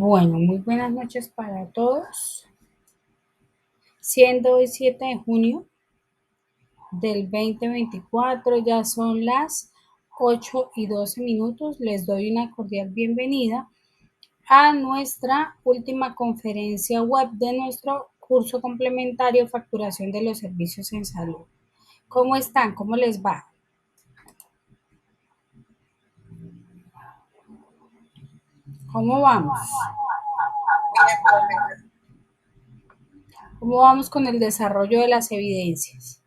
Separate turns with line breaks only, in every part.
Bueno, muy buenas noches para todos. Siendo hoy 7 de junio del 2024, ya son las 8:12. Les doy una cordial bienvenida a nuestra última conferencia web de nuestro curso complementario Facturación de los Servicios en Salud. ¿Cómo están? ¿Cómo les va? ¿Cómo vamos? ¿Cómo vamos con el desarrollo de las evidencias?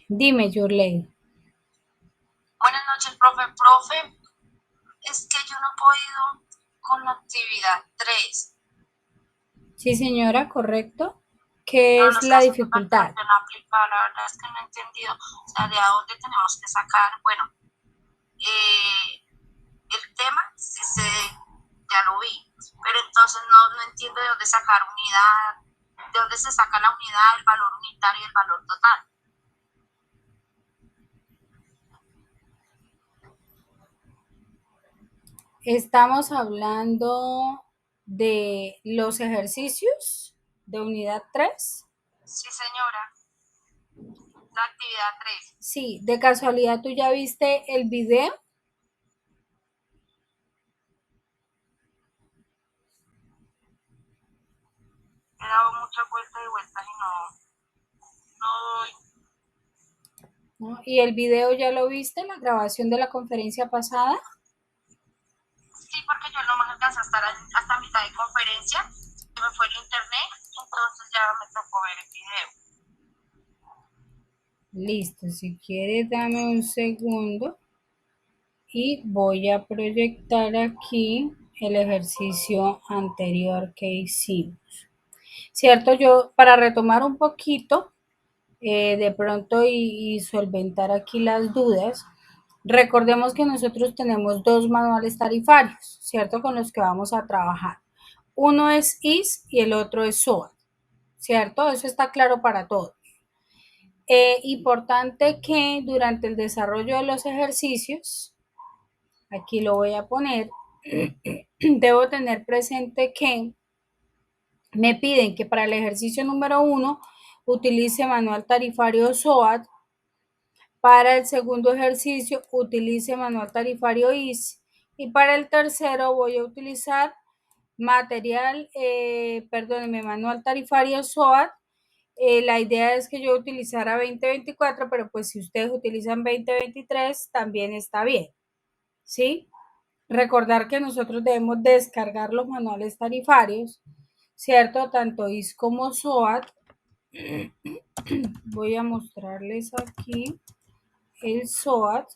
Dime, Yurley.
Buenas noches, profe. Profe, es que yo no he podido con la actividad 3.
Sí, señora, correcto. ¿Qué
No
es
nos
la
está haciendo
dificultad?
facturación aplicada. La verdad es que no he entendido, o sea, de a dónde tenemos que sacar. Bueno, el tema sí sé, ya lo vi, pero entonces no entiendo de dónde sacar unidad, de dónde se saca la unidad, el valor unitario y el valor total.
Estamos hablando de los ejercicios de unidad 3.
Sí, señora, la actividad 3.
Sí, de casualidad tú ya viste el video.
He dado muchas vueltas y vueltas y no doy.
¿No? ¿Y el video ya lo viste, la grabación de la conferencia pasada?
Sí, porque yo no me alcancé a estar hasta mitad de conferencia, se me fue el internet, entonces ya me tocó ver el video.
Listo, si quieres dame un segundo y voy a proyectar aquí el ejercicio anterior que hicimos. Cierto, yo para retomar un poquito, de pronto y solventar aquí las dudas, recordemos que nosotros tenemos dos manuales tarifarios, ¿cierto? Con los que vamos a trabajar. Uno es IS y el otro es SOAT, ¿cierto? Eso está claro para todos. Importante que durante el desarrollo de los ejercicios, aquí lo voy a poner, debo tener presente que me piden que para el ejercicio número 1 utilice manual tarifario SOAT. Para el segundo ejercicio utilice manual tarifario IS y para el tercero voy a utilizar manual tarifario SOAT. La idea es que yo utilizara 2024, pero pues si ustedes utilizan 2023 también está bien, ¿sí? Recordar que nosotros debemos descargar los manuales tarifarios, ¿cierto? Tanto IS como SOAT. Voy a mostrarles aquí el SOAT.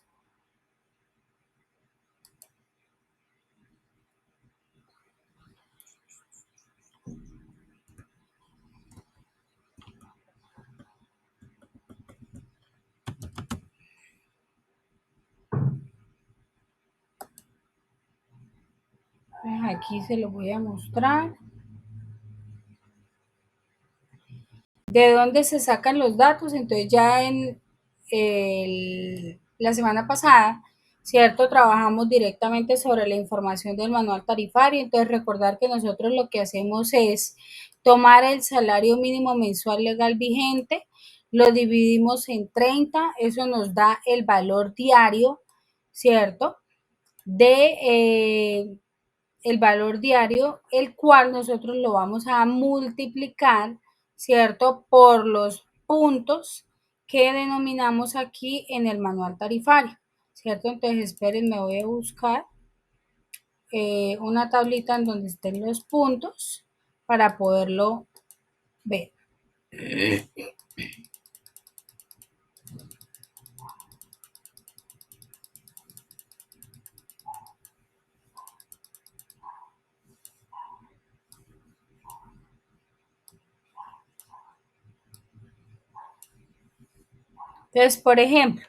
Aquí se lo voy a mostrar. ¿De dónde se sacan los datos? Entonces ya en la semana pasada, ¿cierto? Trabajamos directamente sobre la información del manual tarifario. Entonces recordar que nosotros lo que hacemos es tomar el salario mínimo mensual legal vigente, lo dividimos en 30, eso nos da el valor diario, ¿cierto? De el valor diario, el cual nosotros lo vamos a multiplicar, ¿cierto? Por los puntos que denominamos aquí en el manual tarifario, ¿cierto? Entonces, esperen, me voy a buscar una tablita en donde estén los puntos para poderlo ver. Entonces, por ejemplo,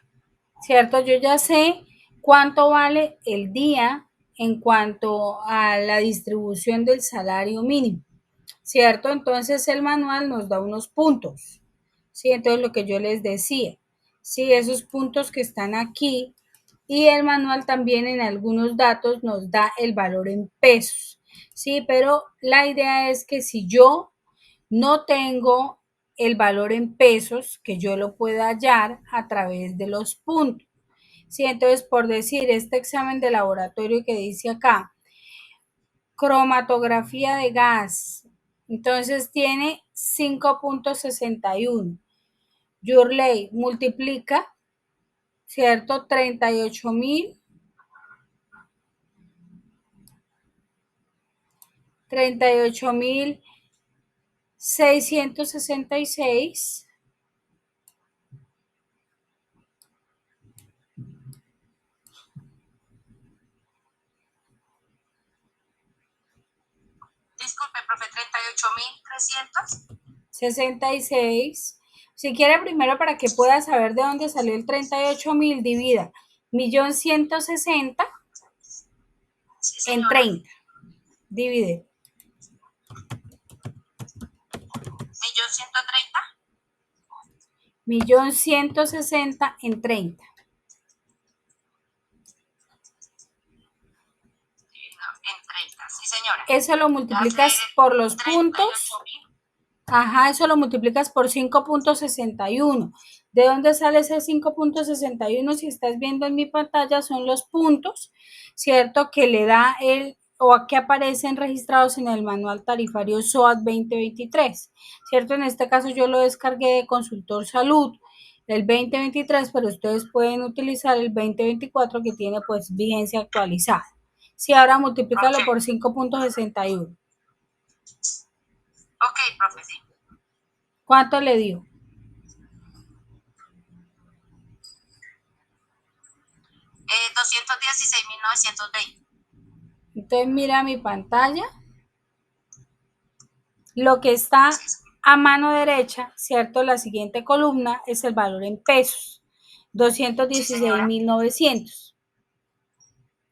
¿cierto? Yo ya sé cuánto vale el día en cuanto a la distribución del salario mínimo, ¿cierto? Entonces el manual nos da unos puntos, ¿sí? Entonces lo que yo les decía, Sí, esos puntos que están aquí. Y el manual también en algunos datos nos da el valor en pesos. Sí, pero la idea es que si yo no tengo el valor en pesos, que yo lo pueda hallar a través de los puntos. Sí, entonces por decir, este examen de laboratorio que dice acá, cromatografía de gas, entonces tiene 5.61. Yurley multiplica, ¿cierto? 38.666.
Disculpe, profe, 38.300.
66. Si quiere primero para que pueda saber de dónde salió el 38.000, divida 1.160.000
Sí,
en
señora.
30. Divide.
1.130.000.
1.160.000 en 30.
En 30. Sí, señora.
Eso lo
Hace
multiplicas por los
treinta y ocho
puntos.
mil.
Ajá, eso lo multiplicas por 5.61. ¿De dónde sale ese 5.61? Si estás viendo en mi pantalla, son los puntos, ¿cierto? Que le da el o que aparecen registrados en el manual tarifario SOAT 2023, ¿cierto? En este caso yo lo descargué de Consultor Salud el 2023, pero ustedes pueden utilizar el 2024 que tiene pues vigencia actualizada. Si ahora multiplícalo
Ok.
por 5.61.
Ok, profe, sí.
¿Cuánto le dio?
216.920.
Entonces mira mi pantalla. Lo que está
Sí,
a mano derecha, ¿cierto? La siguiente columna es el valor en pesos,
sí,
216.900.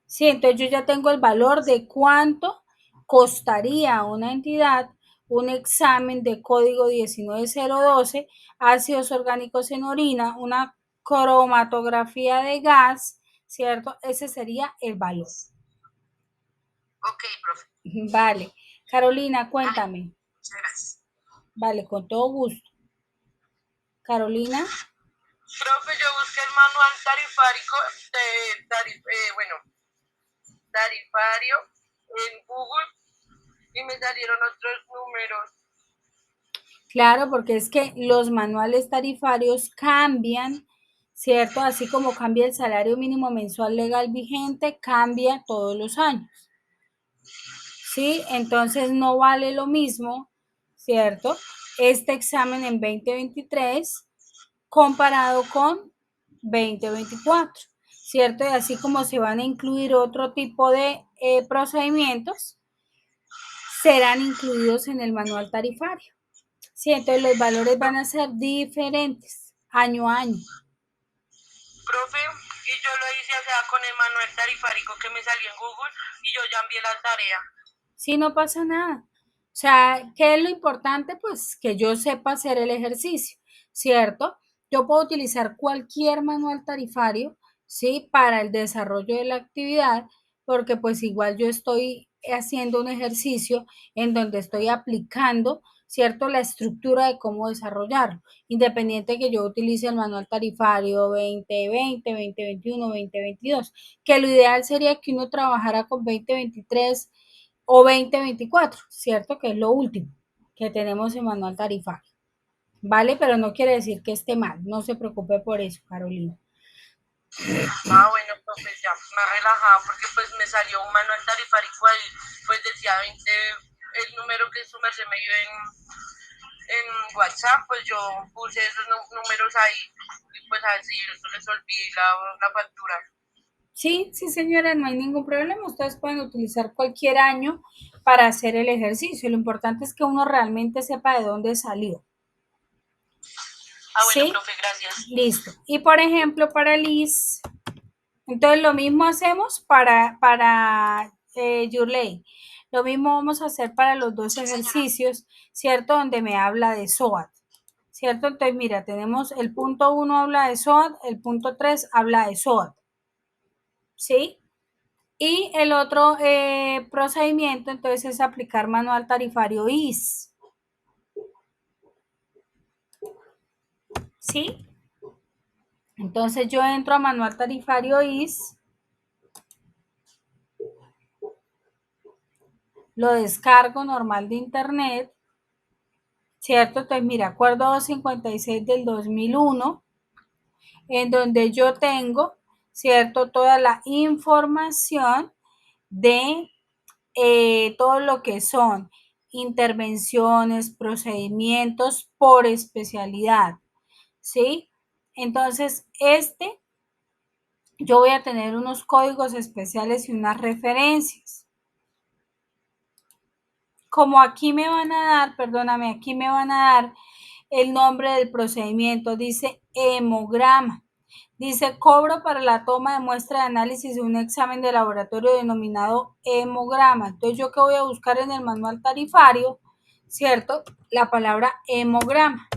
Sí, entonces yo ya tengo el valor de cuánto costaría a una entidad un examen de código 19012, ácidos orgánicos en orina, una cromatografía de gas, ¿cierto? Ese sería el valor.
ok, profe.
Vale. Carolina,
Dale,
cuéntame.
muchas gracias.
Vale, con todo gusto. Carolina.
Profe, yo busqué el manual tarifárico bueno, tarifario en Google y me salieron otros números.
Claro, porque es que los manuales tarifarios cambian, ¿cierto? Así como cambia el salario mínimo mensual legal vigente, cambia todos los años, ¿sí? Entonces no vale lo mismo, ¿cierto? Este examen en 2023 comparado con 2024, ¿cierto? Y así como se van a incluir otro tipo de procedimientos, serán incluidos en el manual tarifario. Sí, entonces los valores van a ser diferentes año a año.
Profe, y yo lo hice, o sea, con el manual tarifárico que me salió en Google y yo ya envié la tarea.
Sí, no pasa nada. O sea, ¿qué es lo importante? Pues que yo sepa hacer el ejercicio, ¿cierto? Yo puedo utilizar cualquier manual tarifario, ¿sí? Para el desarrollo de la actividad, porque pues igual yo estoy haciendo un ejercicio en donde estoy aplicando, ¿cierto? La estructura de cómo desarrollarlo, independiente que yo utilice el manual tarifario 2020, 2021, 2022, que lo ideal sería que uno trabajara con 2023 o 2024, ¿cierto? Que es lo último que tenemos en manual tarifario. ¿Vale? Pero no quiere decir que esté mal. No se preocupe por eso, Carolina.
Ah, bueno, pues ya, más relajada porque pues me salió un manual tarifárico ahí, pues decía 20, el número que su merced me dio en WhatsApp, pues yo puse esos números ahí y pues así resolví la factura.
Sí, sí, señora, no hay ningún problema. Ustedes pueden utilizar cualquier año para hacer el ejercicio. Lo importante es que uno realmente sepa de dónde salió.
Ah, bueno,
¿Sí?
profe, gracias.
Listo. Y por ejemplo, para Liz, entonces lo mismo hacemos para Yurley. Lo mismo vamos a hacer para los dos
Sí, señora.
ejercicios, ¿cierto? Donde me habla de SOAT. ¿cierto? Entonces, mira, tenemos el punto 1 habla de SOAT, el punto 3 habla de SOAT, ¿sí? Y el otro procedimiento, entonces, es aplicar manual tarifario IS, ¿sí? Entonces, yo entro a manual tarifario IS, lo descargo normal de internet, ¿cierto? Entonces, mira, acuerdo 256 del 2001, en donde yo tengo, ¿cierto? Toda la información de todo lo que son intervenciones, procedimientos por especialidad, ¿sí? Entonces, yo voy a tener unos códigos especiales y unas referencias. Como aquí me van a dar, perdóname, aquí me van a dar el nombre del procedimiento, dice hemograma. Dice cobro para la toma de muestra de análisis de un examen de laboratorio denominado hemograma. Entonces, ¿yo qué voy a buscar en el manual tarifario? ¿Cierto? La palabra hemograma.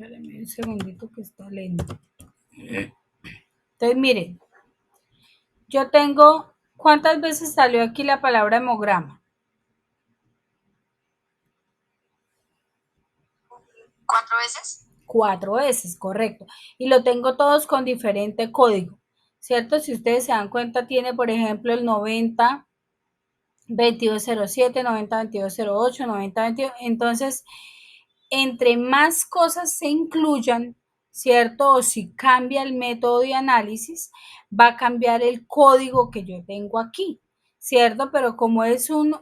Espérenme un segundito que está lento. Entonces, miren, yo tengo, ¿cuántas veces salió aquí la palabra hemograma?
4 veces.
4 veces, correcto. Y lo tengo todos con diferente código, ¿cierto? Si ustedes se dan cuenta, tiene, por ejemplo, el 90 2207, 90 2208, 90 22. Entonces, entre más cosas se incluyan, ¿cierto? O si cambia el método de análisis, va a cambiar el código que yo tengo aquí, ¿cierto? Pero como es un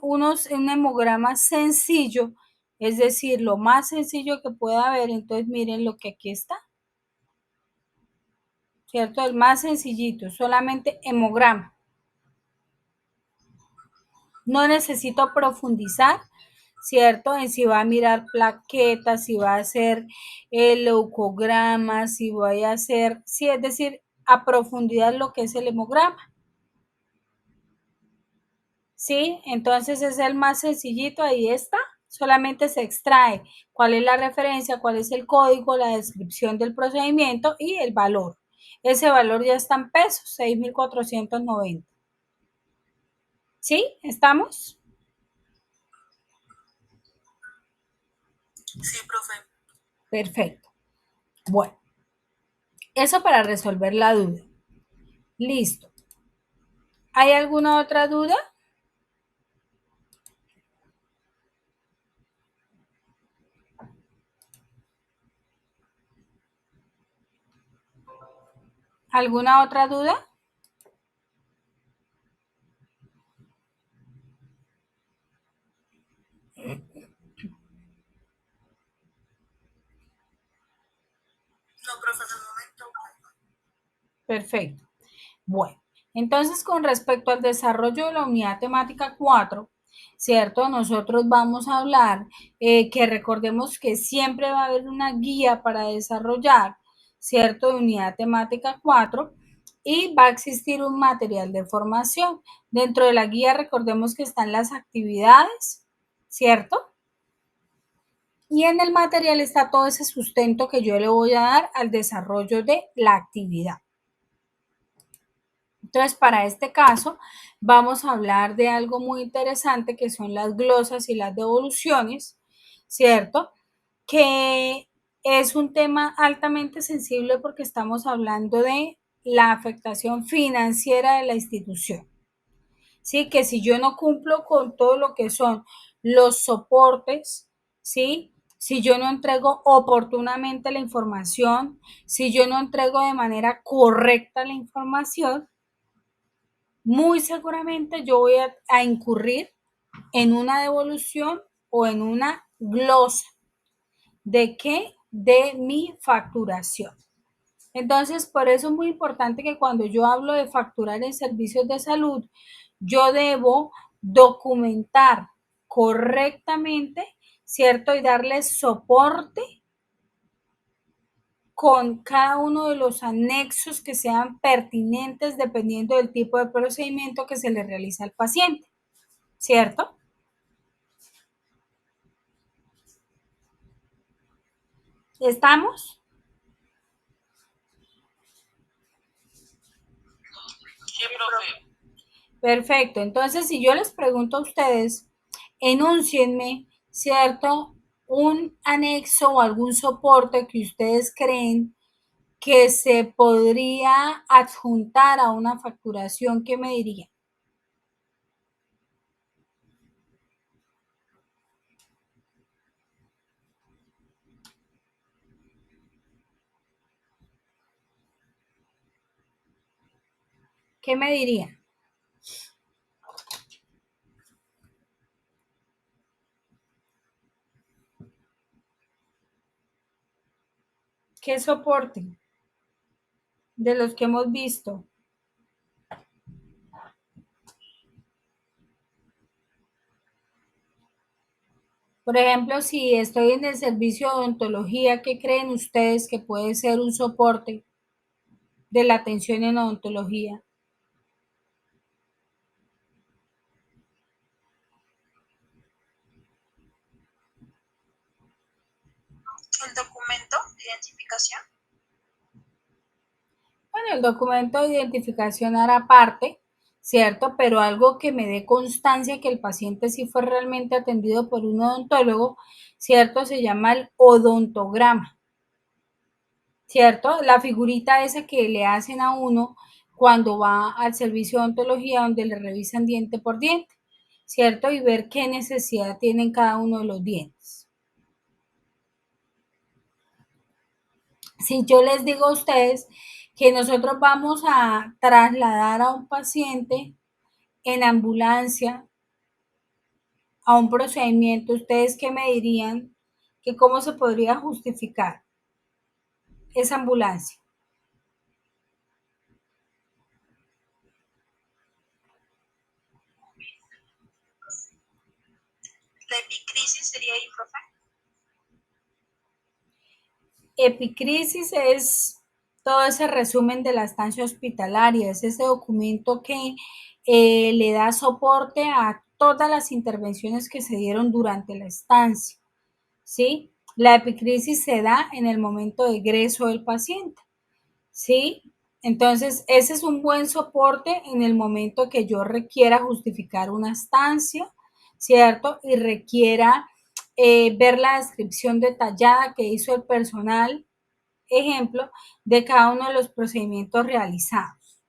hemograma sencillo, es decir, lo más sencillo que pueda haber, entonces miren lo que aquí está, ¿cierto? El más sencillito, solamente hemograma. No necesito profundizar, ¿cierto? En si va a mirar plaquetas, si va a hacer el leucograma, si voy a hacer, sí, es decir, a profundidad lo que es el hemograma. ¿Sí? Entonces es el más sencillito, ahí está. Solamente se extrae cuál es la referencia, cuál es el código, la descripción del procedimiento y el valor. Ese valor ya está en pesos, 6.490. ¿Sí? ¿Estamos?
Sí, profe.
Perfecto. Bueno, eso para resolver la duda. Listo. ¿Hay alguna otra duda? ¿Alguna otra duda?
No, profe, en el momento.
Perfecto. Bueno, entonces con respecto al desarrollo de la unidad temática 4, ¿cierto? Nosotros vamos a hablar que recordemos que siempre va a haber una guía para desarrollar, ¿cierto? De unidad temática 4 y va a existir un material de formación. Dentro de la guía recordemos que están las actividades, ¿cierto? Y en el material está todo ese sustento que yo le voy a dar al desarrollo de la actividad. Entonces, para este caso, vamos a hablar de algo muy interesante que son las glosas y las devoluciones, ¿cierto? Que es un tema altamente sensible porque estamos hablando de la afectación financiera de la institución. Sí, que si yo no cumplo con todo lo que son los soportes, ¿sí? Si yo no entrego oportunamente la información, si yo no entrego de manera correcta la información, muy seguramente yo voy a incurrir en una devolución o en una glosa. ¿De qué? De mi facturación. Entonces, por eso es muy importante que cuando yo hablo de facturar en servicios de salud, yo debo documentar correctamente, ¿cierto? Y darle soporte con cada uno de los anexos que sean pertinentes dependiendo del tipo de procedimiento que se le realiza al paciente, ¿cierto? ¿Estamos?
Sí, profe.
Perfecto. Entonces, si yo les pregunto a ustedes, enúncienme, ¿cierto? Un anexo o algún soporte que ustedes creen que se podría adjuntar a una facturación, ¿qué me dirían? ¿Qué me dirían? ¿Qué soporte de los que hemos visto? Por ejemplo, si estoy en el servicio de odontología, ¿qué creen ustedes que puede ser un soporte de la atención en odontología?
El documento de identificación.
Bueno, el documento de identificación hará parte, ¿cierto? Pero algo que me dé constancia que el paciente sí fue realmente atendido por un odontólogo, ¿cierto? Se llama el odontograma, ¿cierto? La figurita esa que le hacen a uno cuando va al servicio de odontología donde le revisan diente por diente, ¿cierto? Y ver qué necesidad tienen cada uno de los dientes. Si yo les digo a ustedes que nosotros vamos a trasladar a un paciente en ambulancia a un procedimiento, ¿ustedes qué me dirían? Que cómo se podría justificar esa ambulancia.
La epicrisis sería ahí, profe.
Epicrisis es todo ese resumen de la estancia hospitalaria, es ese documento que le da soporte a todas las intervenciones que se dieron durante la estancia, ¿sí? La epicrisis se da en el momento de egreso del paciente, ¿sí? Entonces, ese es un buen soporte en el momento que yo requiera justificar una estancia, ¿cierto? Y requiera ver la descripción detallada que hizo el personal, ejemplo, de cada uno de los procedimientos realizados.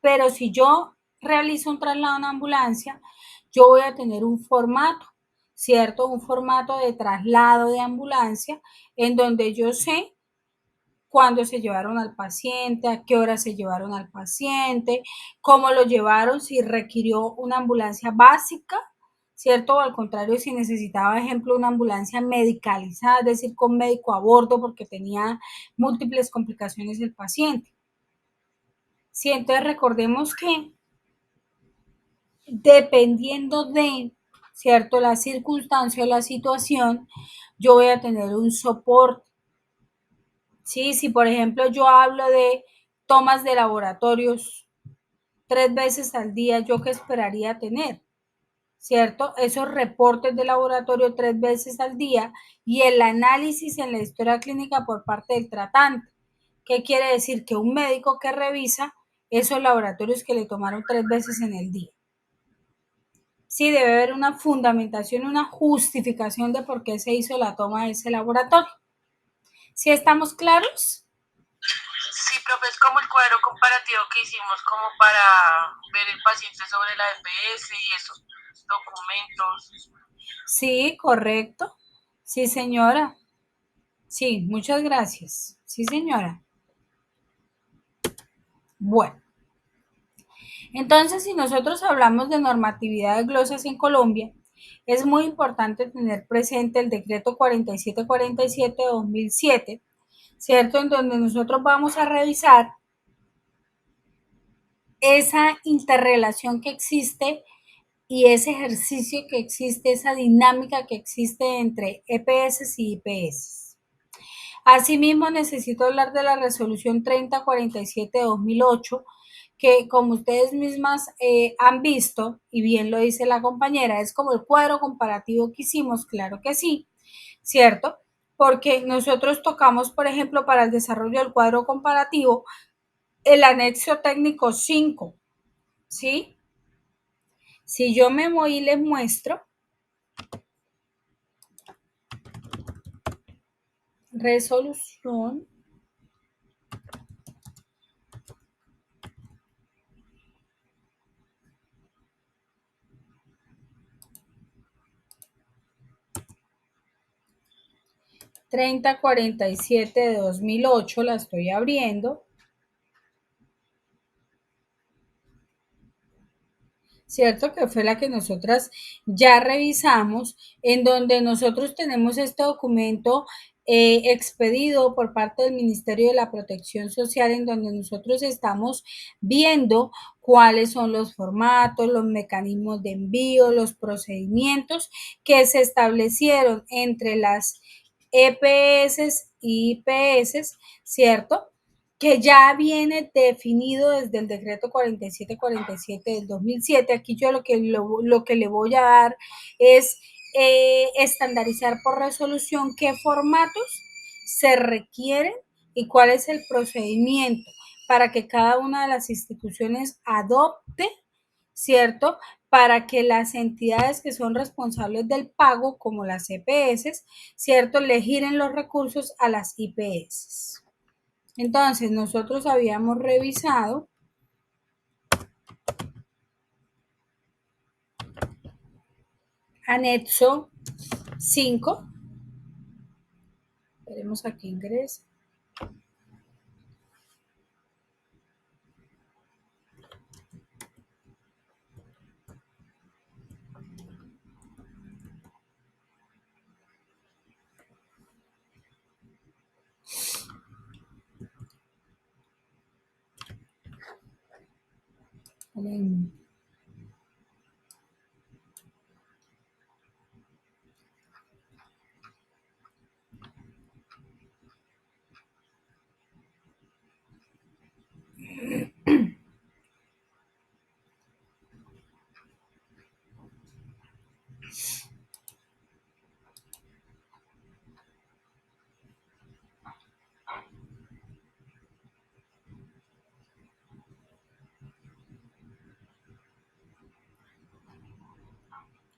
Pero si yo realizo un traslado en ambulancia, yo voy a tener un formato, ¿cierto? Un formato de traslado de ambulancia en donde yo sé cuándo se llevaron al paciente, a qué hora se llevaron al paciente, cómo lo llevaron, si requirió una ambulancia básica, ¿cierto? O al contrario, si necesitaba, ejemplo, una ambulancia medicalizada, es decir, con médico a bordo porque tenía múltiples complicaciones el paciente. Sí, entonces recordemos que dependiendo de, ¿cierto? La circunstancia o la situación, yo voy a tener un soporte. Sí, si por ejemplo yo hablo de tomas de laboratorios 3 veces al día, ¿yo qué esperaría tener? ¿Cierto? Esos reportes de laboratorio 3 veces al día y el análisis en la historia clínica por parte del tratante. ¿Qué quiere decir? Que un médico que revisa esos laboratorios que le tomaron 3 veces en el día. Sí, debe haber una fundamentación, una justificación de por qué se hizo la toma de ese laboratorio. ¿Sí estamos claros?
Sí, profe, es como el cuadro comparativo que hicimos como para ver el paciente sobre la EPS y esos documentos.
Sí, correcto. Sí, señora. Sí, muchas gracias. Sí, señora. Bueno, Entonces, si nosotros hablamos de normatividad de glosas en Colombia, es muy importante tener presente el decreto 4747 de 2007, ¿cierto? En donde nosotros vamos a revisar esa interrelación que existe y ese ejercicio que existe, esa dinámica que existe entre EPS y IPS. Asimismo, necesito hablar de la resolución 3047 de 2008, que como ustedes mismas han visto, y bien lo dice la compañera, es como el cuadro comparativo que hicimos, claro que sí, ¿cierto? Porque nosotros tocamos, por ejemplo, para el desarrollo del cuadro comparativo, el anexo técnico 5, ¿sí? Si yo me voy y les muestro, resolución 3047 de 2008, la estoy abriendo, ¿cierto? Que fue la que nosotras ya revisamos, en donde nosotros tenemos este documento expedido por parte del Ministerio de la Protección Social, en donde nosotros estamos viendo cuáles son los formatos, los mecanismos de envío, los procedimientos que se establecieron entre las EPS y IPS, ¿cierto? Que ya viene definido desde el decreto 4747 del 2007. Aquí yo lo que le voy a dar es estandarizar por resolución qué formatos se requieren y cuál es el procedimiento para que cada una de las instituciones adopte, ¿cierto? Para que las entidades que son responsables del pago, como las EPS, ¿cierto? Le giren los recursos a las IPS. Entonces, nosotros habíamos revisado anexo 5. Veremos aquí ingresa.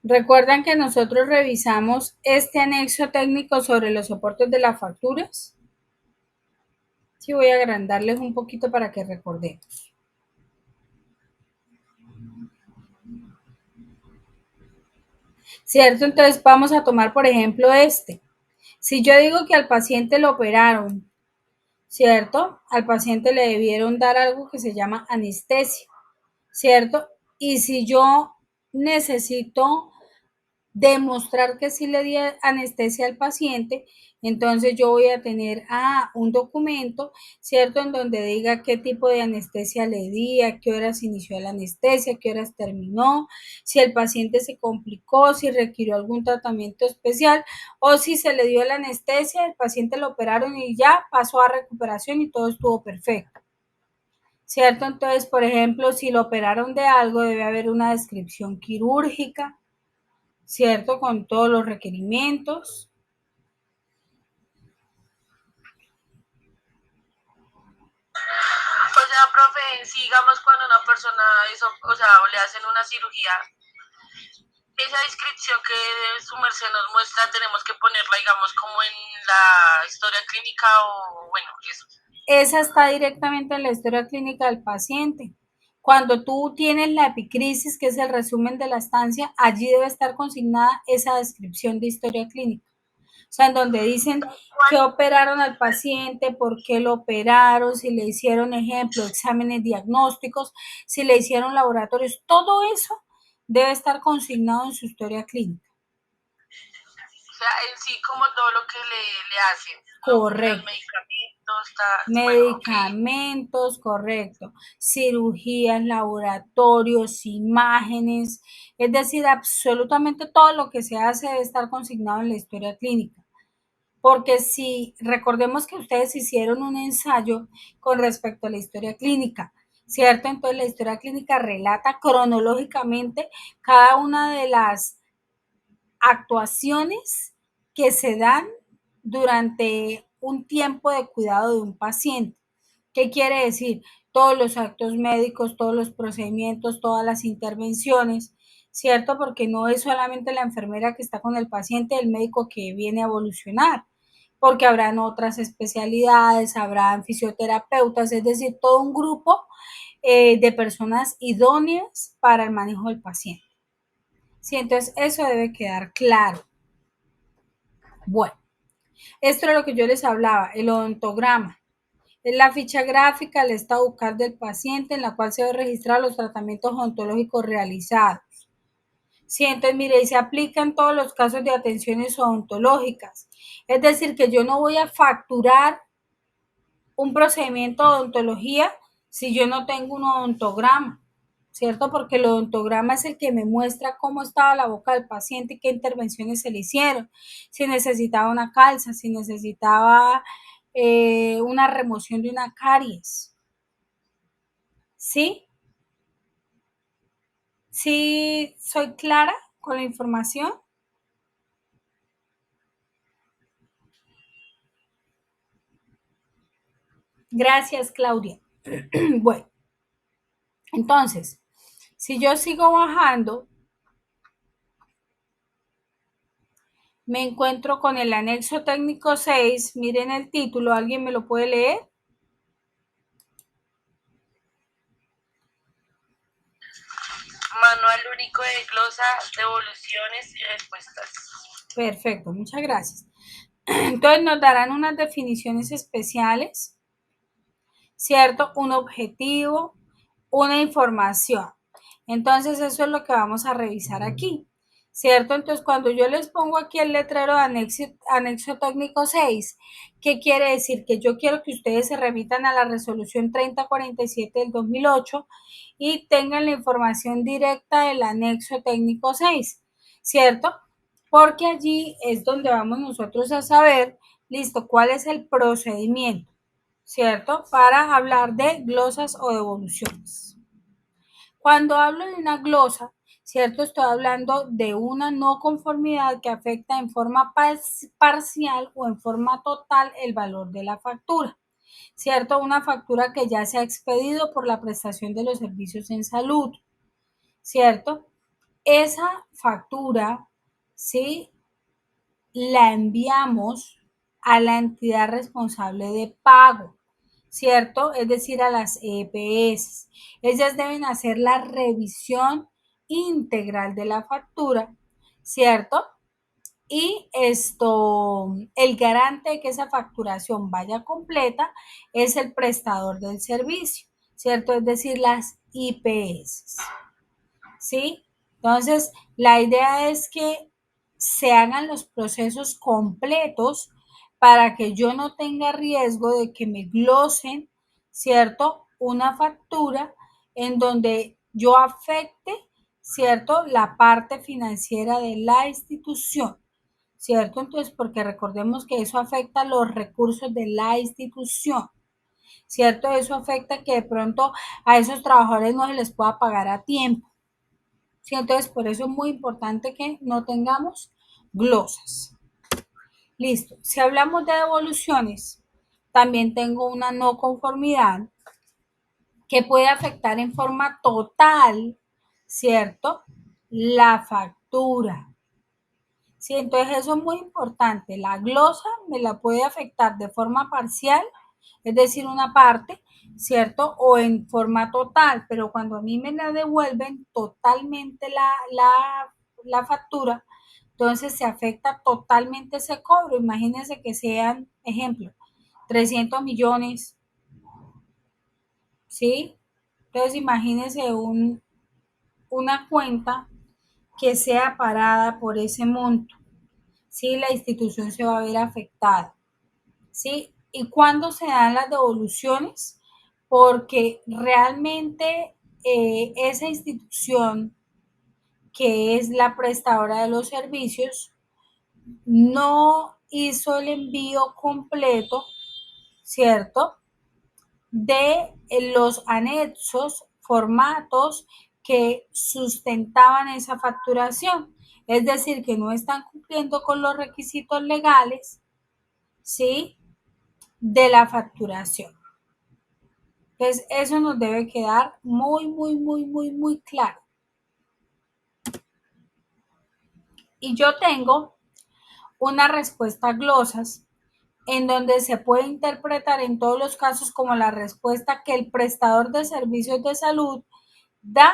Recuerdan que nosotros revisamos este anexo técnico sobre los soportes de las facturas. Sí, voy a agrandarles un poquito para que recordemos. ¿Cierto? Entonces vamos a tomar, por ejemplo, este. Si yo digo que al paciente lo operaron, ¿cierto? Al paciente le debieron dar algo que se llama anestesia, ¿cierto? Y si yo necesito demostrar que sí le di anestesia al paciente, entonces yo voy a tener un documento, ¿cierto? En donde diga qué tipo de anestesia le di, a qué horas inició la anestesia, a qué horas terminó, si el paciente se complicó, si requirió algún tratamiento especial o si se le dio la anestesia, el paciente lo operaron y ya pasó a recuperación y todo estuvo perfecto. ¿Cierto? Entonces, por ejemplo, si lo operaron de algo, debe haber una descripción quirúrgica, ¿cierto? Con todos los requerimientos.
O sea, profe, si digamos cuando una persona eso, o sea, o le hacen una cirugía, esa descripción que su merced nos muestra, tenemos que ponerla, digamos, como en la historia clínica o, bueno, eso.
Esa está directamente en la historia clínica del paciente. Cuando tú tienes la epicrisis, que es el resumen de la estancia, allí debe estar consignada esa descripción de historia clínica. sea, en donde dicen que operaron al paciente, por qué lo operaron, si le hicieron, ejemplo, exámenes diagnósticos, si le hicieron laboratorios, todo eso debe estar consignado en su historia clínica.
O sea, en sí como todo lo que le hacen.
Correcto.
Los medicamentos,
Medicamentos, correcto. Cirugías, laboratorios, imágenes, es decir, absolutamente todo lo que se hace debe estar consignado en la historia clínica. Porque si recordemos que ustedes hicieron un ensayo con respecto a la historia clínica, ¿cierto? Entonces la historia clínica relata cronológicamente cada una de las actuaciones que se dan durante un tiempo de cuidado de un paciente. ¿Qué quiere decir? Todos los actos médicos, todos los procedimientos, todas las intervenciones, ¿cierto? Porque no es solamente la enfermera que está con el paciente, el médico que viene a evolucionar, porque habrán otras especialidades, habrán fisioterapeutas, es decir, todo un grupo de personas idóneas para el manejo del paciente. Sí, entonces eso debe quedar claro. Bueno, esto es lo que yo les hablaba, el odontograma. Es la ficha gráfica, el estado bucal del paciente en la cual se debe registrar los tratamientos odontológicos realizados. Sí, entonces mire, y se aplica en todos los casos de atenciones odontológicas. Es decir, que yo no voy a facturar un procedimiento de odontología si yo no tengo un odontograma, ¿cierto? Porque el odontograma es el que me muestra cómo estaba la boca del paciente y qué intervenciones se le hicieron, si necesitaba una calza, si necesitaba una remoción de una caries. ¿Sí? ¿Sí soy clara con la información? Gracias, Claudia. Bueno, entonces, si yo sigo bajando, me encuentro con el anexo técnico 6. Miren el título, ¿alguien me lo puede leer?
Manual único de glosa, devoluciones y respuestas.
Perfecto, muchas gracias. Entonces nos darán unas definiciones especiales, ¿cierto? Un objetivo, una información. Entonces eso es lo que vamos a revisar aquí, ¿cierto? Entonces cuando yo les pongo aquí el letrero de anexo técnico 6, ¿qué quiere decir? Que yo quiero que ustedes se remitan a la resolución 3047 del 2008 y tengan la información directa del anexo técnico 6, ¿cierto? Porque allí es donde vamos nosotros a saber, listo, cuál es el procedimiento, ¿cierto? Para hablar de glosas o devoluciones. Cuando hablo de una glosa, ¿cierto? Estoy hablando de una no conformidad que afecta en forma parcial o en forma total el valor de la factura, ¿cierto? Una factura que ya se ha expedido por la prestación de los servicios en salud, ¿cierto? Esa factura, ¿sí? La enviamos a la entidad responsable de pago, ¿cierto? Es decir, a las EPS. Ellas deben hacer la revisión integral de la factura, ¿cierto? Y el garante de que esa facturación vaya completa es el prestador del servicio, ¿cierto? Es decir, las IPS, ¿sí? Entonces, la idea es que se hagan los procesos completos para que yo no tenga riesgo de que me glosen, ¿cierto? Una factura en donde yo afecte, ¿cierto? La parte financiera de la institución, ¿cierto? Entonces, porque recordemos que eso afecta los recursos de la institución, ¿cierto? Eso afecta que de pronto a esos trabajadores no se les pueda pagar a tiempo. Sí, entonces por eso es muy importante que no tengamos glosas. Listo. Si hablamos de devoluciones, también tengo una no conformidad que puede afectar en forma total, ¿cierto? La factura. Sí, entonces eso es muy importante. La glosa me la puede afectar de forma parcial, es decir, una parte, ¿cierto? O en forma total, pero cuando a mí me la devuelven totalmente la factura, entonces se afecta totalmente ese cobro. Imagínense que sean, ejemplo, 300 millones, ¿sí? Entonces imagínense una cuenta que sea parada por ese monto, ¿sí? La institución se va a ver afectada, ¿sí? ¿Y cuándo se dan las devoluciones? Porque realmente esa institución que es la prestadora de los servicios no hizo el envío completo, ¿cierto? De los anexos, formatos que sustentaban esa facturación. Es decir, que no están cumpliendo con los requisitos legales, ¿sí? De la facturación. Entonces, eso nos debe quedar muy claro. Y yo tengo una respuesta glosas en donde se puede interpretar en todos los casos como la respuesta que el prestador de servicios de salud da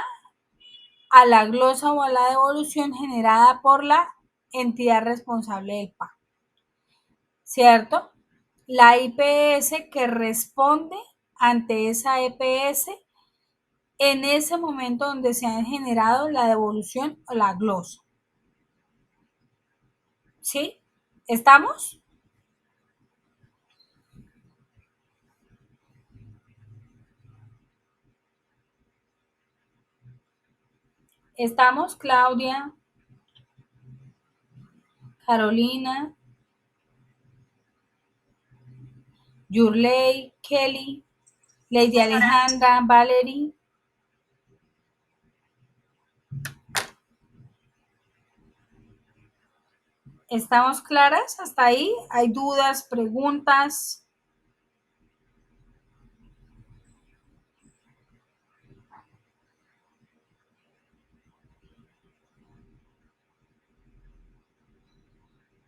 a la glosa o a la devolución generada por la entidad responsable del pago, ¿cierto? La IPS que responde ante esa EPS en ese momento donde se ha generado la devolución o la glosa. ¿Sí? ¿Estamos? ¿Estamos, Claudia, Carolina, Yurley, Kelly, Lady Alejandra, Valerie? ¿Estamos claras hasta ahí? ¿Hay dudas, preguntas?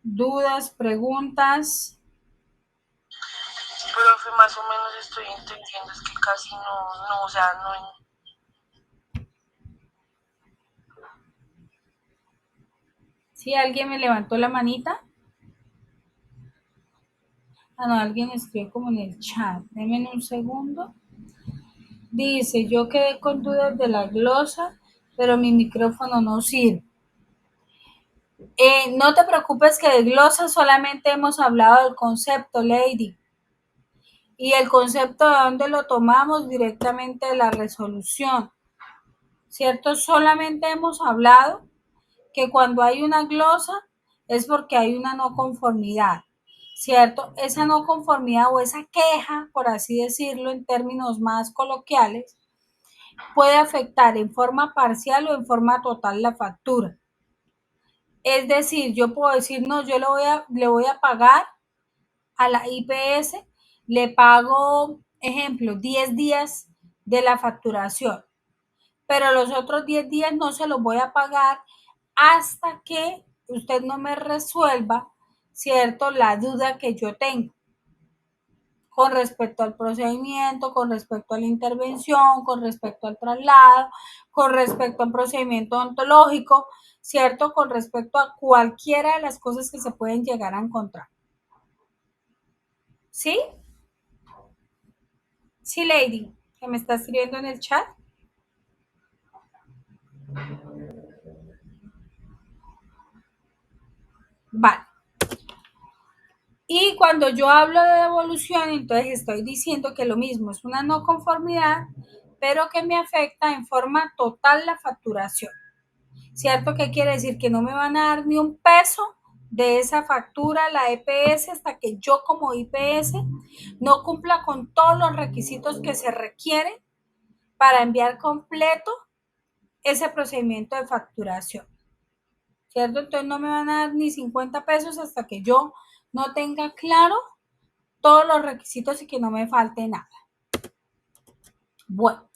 ¿Dudas, preguntas?
Profe, más o menos estoy entendiendo, es que casi no, o sea, no.
¿Sí? ¿Alguien me levantó la manita? Ah, no, alguien escribió como en el chat. Denme un segundo. Dice, yo quedé con dudas de la glosa, pero mi micrófono no sirve. No te preocupes que de glosa solamente hemos hablado del concepto, Lady. Y el concepto de dónde lo tomamos directamente de la resolución. ¿Cierto? Solamente hemos hablado que cuando hay una glosa es porque hay una no conformidad, ¿cierto? Esa no conformidad o esa queja, por así decirlo en términos más coloquiales, puede afectar en forma parcial o en forma total la factura. Es decir, yo puedo decir, no, yo le voy a pagar a la IPS, le pago, ejemplo, 10 días de la facturación, pero los otros 10 días no se los voy a pagar hasta que usted no me resuelva, ¿cierto? La duda que yo tengo con respecto al procedimiento, con respecto a la intervención, con respecto al traslado, con respecto al procedimiento ontológico, ¿cierto? Con respecto a cualquiera de las cosas que se pueden llegar a encontrar. ¿Sí? Sí, Lady, que me está escribiendo en el chat. Vale. Y cuando yo hablo de devolución, entonces estoy diciendo que lo mismo es una no conformidad, pero que me afecta en forma total la facturación. ¿Cierto? ¿Qué quiere decir? Que no me van a dar ni un peso de esa factura, la EPS, hasta que yo como IPS no cumpla con todos los requisitos que se requieren para enviar completo ese procedimiento de facturación. ¿Cierto? Entonces no me van a dar ni 50 pesos hasta que yo no tenga claro todos los requisitos y que no me falte nada. Bueno,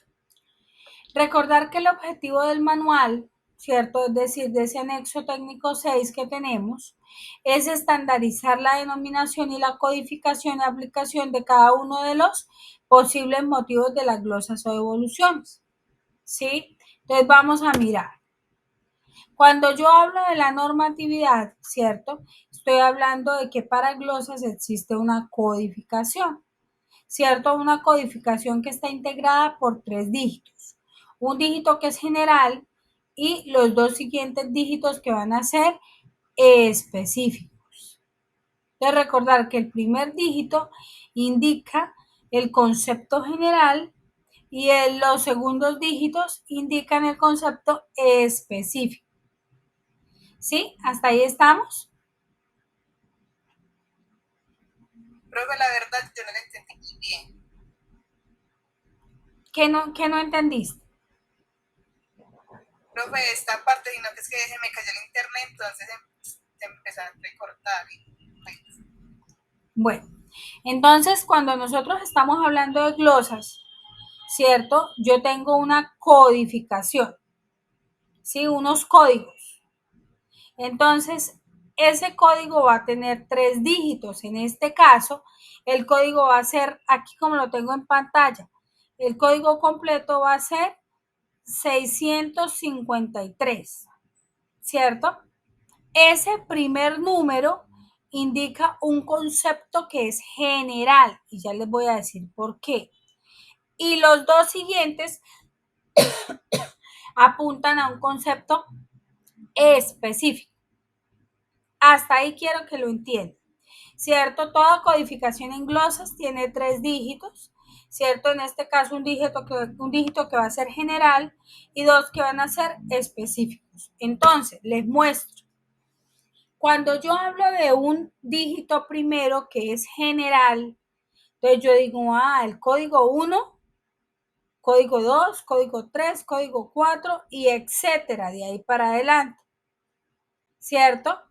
recordar que el objetivo del manual, ¿cierto? Es decir, de ese anexo técnico 6 que tenemos, es estandarizar la denominación y la codificación y aplicación de cada uno de los posibles motivos de las glosas o devoluciones, ¿sí? Entonces vamos a mirar. Cuando yo hablo de la normatividad, ¿cierto? Estoy hablando de que para glosas existe una codificación, ¿cierto? Una codificación que está integrada por 3 dígitos. Un dígito que es general y los 2 siguientes dígitos que van a ser específicos. De recordar que el primer dígito indica el concepto general y los segundos dígitos indican el concepto específico. ¿Sí? ¿Hasta ahí estamos?
Profe, la verdad yo no la entendí bien.
¿Qué no entendiste?
Profe, esta parte, sino que es que se me cayó el internet, entonces se empezó a recortar.
Bueno, entonces cuando nosotros estamos hablando de glosas, ¿cierto? Yo tengo una codificación, ¿sí? Unos códigos. Entonces, ese código va a tener 3 dígitos. En este caso, el código va a ser, aquí como lo tengo en pantalla, el código completo va a ser 653, ¿cierto? Ese primer número indica un concepto que es general y ya les voy a decir por qué. Y los 2 siguientes apuntan a un concepto específico. Hasta ahí quiero que lo entiendan. ¿Cierto? Toda codificación en glosas tiene 3 dígitos, ¿cierto? En este caso un dígito que va a ser general y 2 que van a ser específicos. Entonces, les muestro. Cuando yo hablo de un dígito primero que es general, entonces yo digo, el código 1, código 2, código 3, código 4 y etcétera, de ahí para adelante, ¿cierto?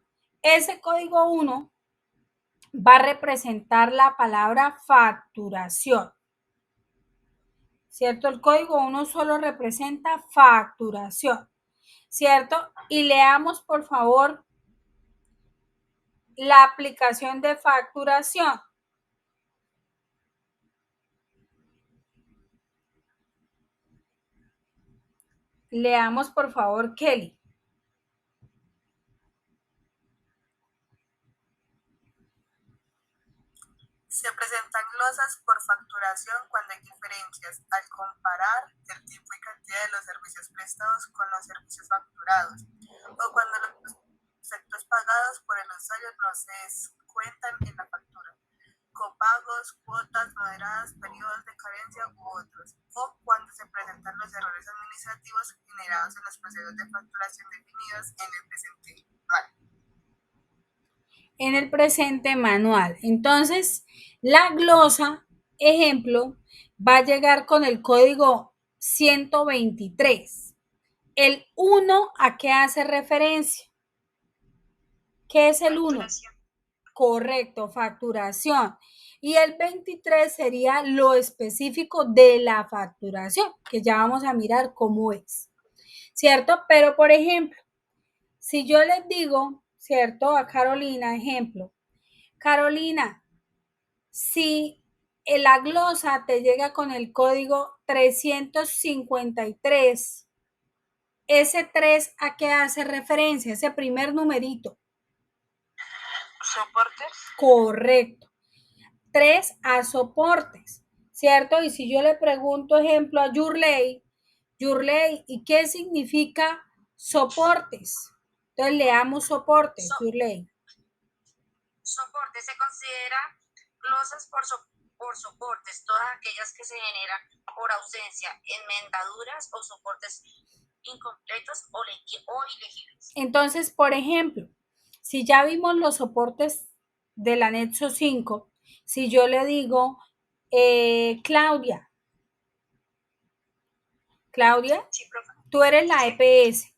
Ese código 1 va a representar la palabra facturación, ¿cierto? El código 1 solo representa facturación, ¿cierto? Y leamos, por favor, la aplicación de facturación. Leamos, por favor, Kelly.
Se presentan glosas por facturación cuando hay diferencias al comparar el tipo y cantidad de los servicios prestados con los servicios facturados, o cuando los efectos pagados por el usuario no se descuentan en la factura, copagos, cuotas moderadas, periodos de carencia u otros, o cuando se presentan los errores administrativos generados en los procesos de facturación definidos en el presente manual.
En el presente manual. Entonces, la glosa, ejemplo, va a llegar con el código 123. El 1, ¿a qué hace referencia? ¿Qué es el 1? Correcto, facturación. Y el 23 sería lo específico de la facturación, que ya vamos a mirar cómo es, ¿cierto? Pero, por ejemplo, si yo les digo, ¿cierto? A Carolina, ejemplo, Carolina, si la glosa te llega con el código 353, ese 3 ¿a qué hace referencia? Ese primer numerito.
Soportes.
Correcto. 3 a soportes, ¿cierto? Y si yo le pregunto, ejemplo, a Yurley, ¿y qué significa soportes? Entonces leamos soportes, Yurley.
Soporte se considera glosas por soportes, todas aquellas que se generan por ausencia, enmendaduras o soportes incompletos o ilegibles.
Entonces, por ejemplo, si ya vimos los soportes del anexo 5, si yo le digo, Claudia,
Sí,
tú eres la EPS,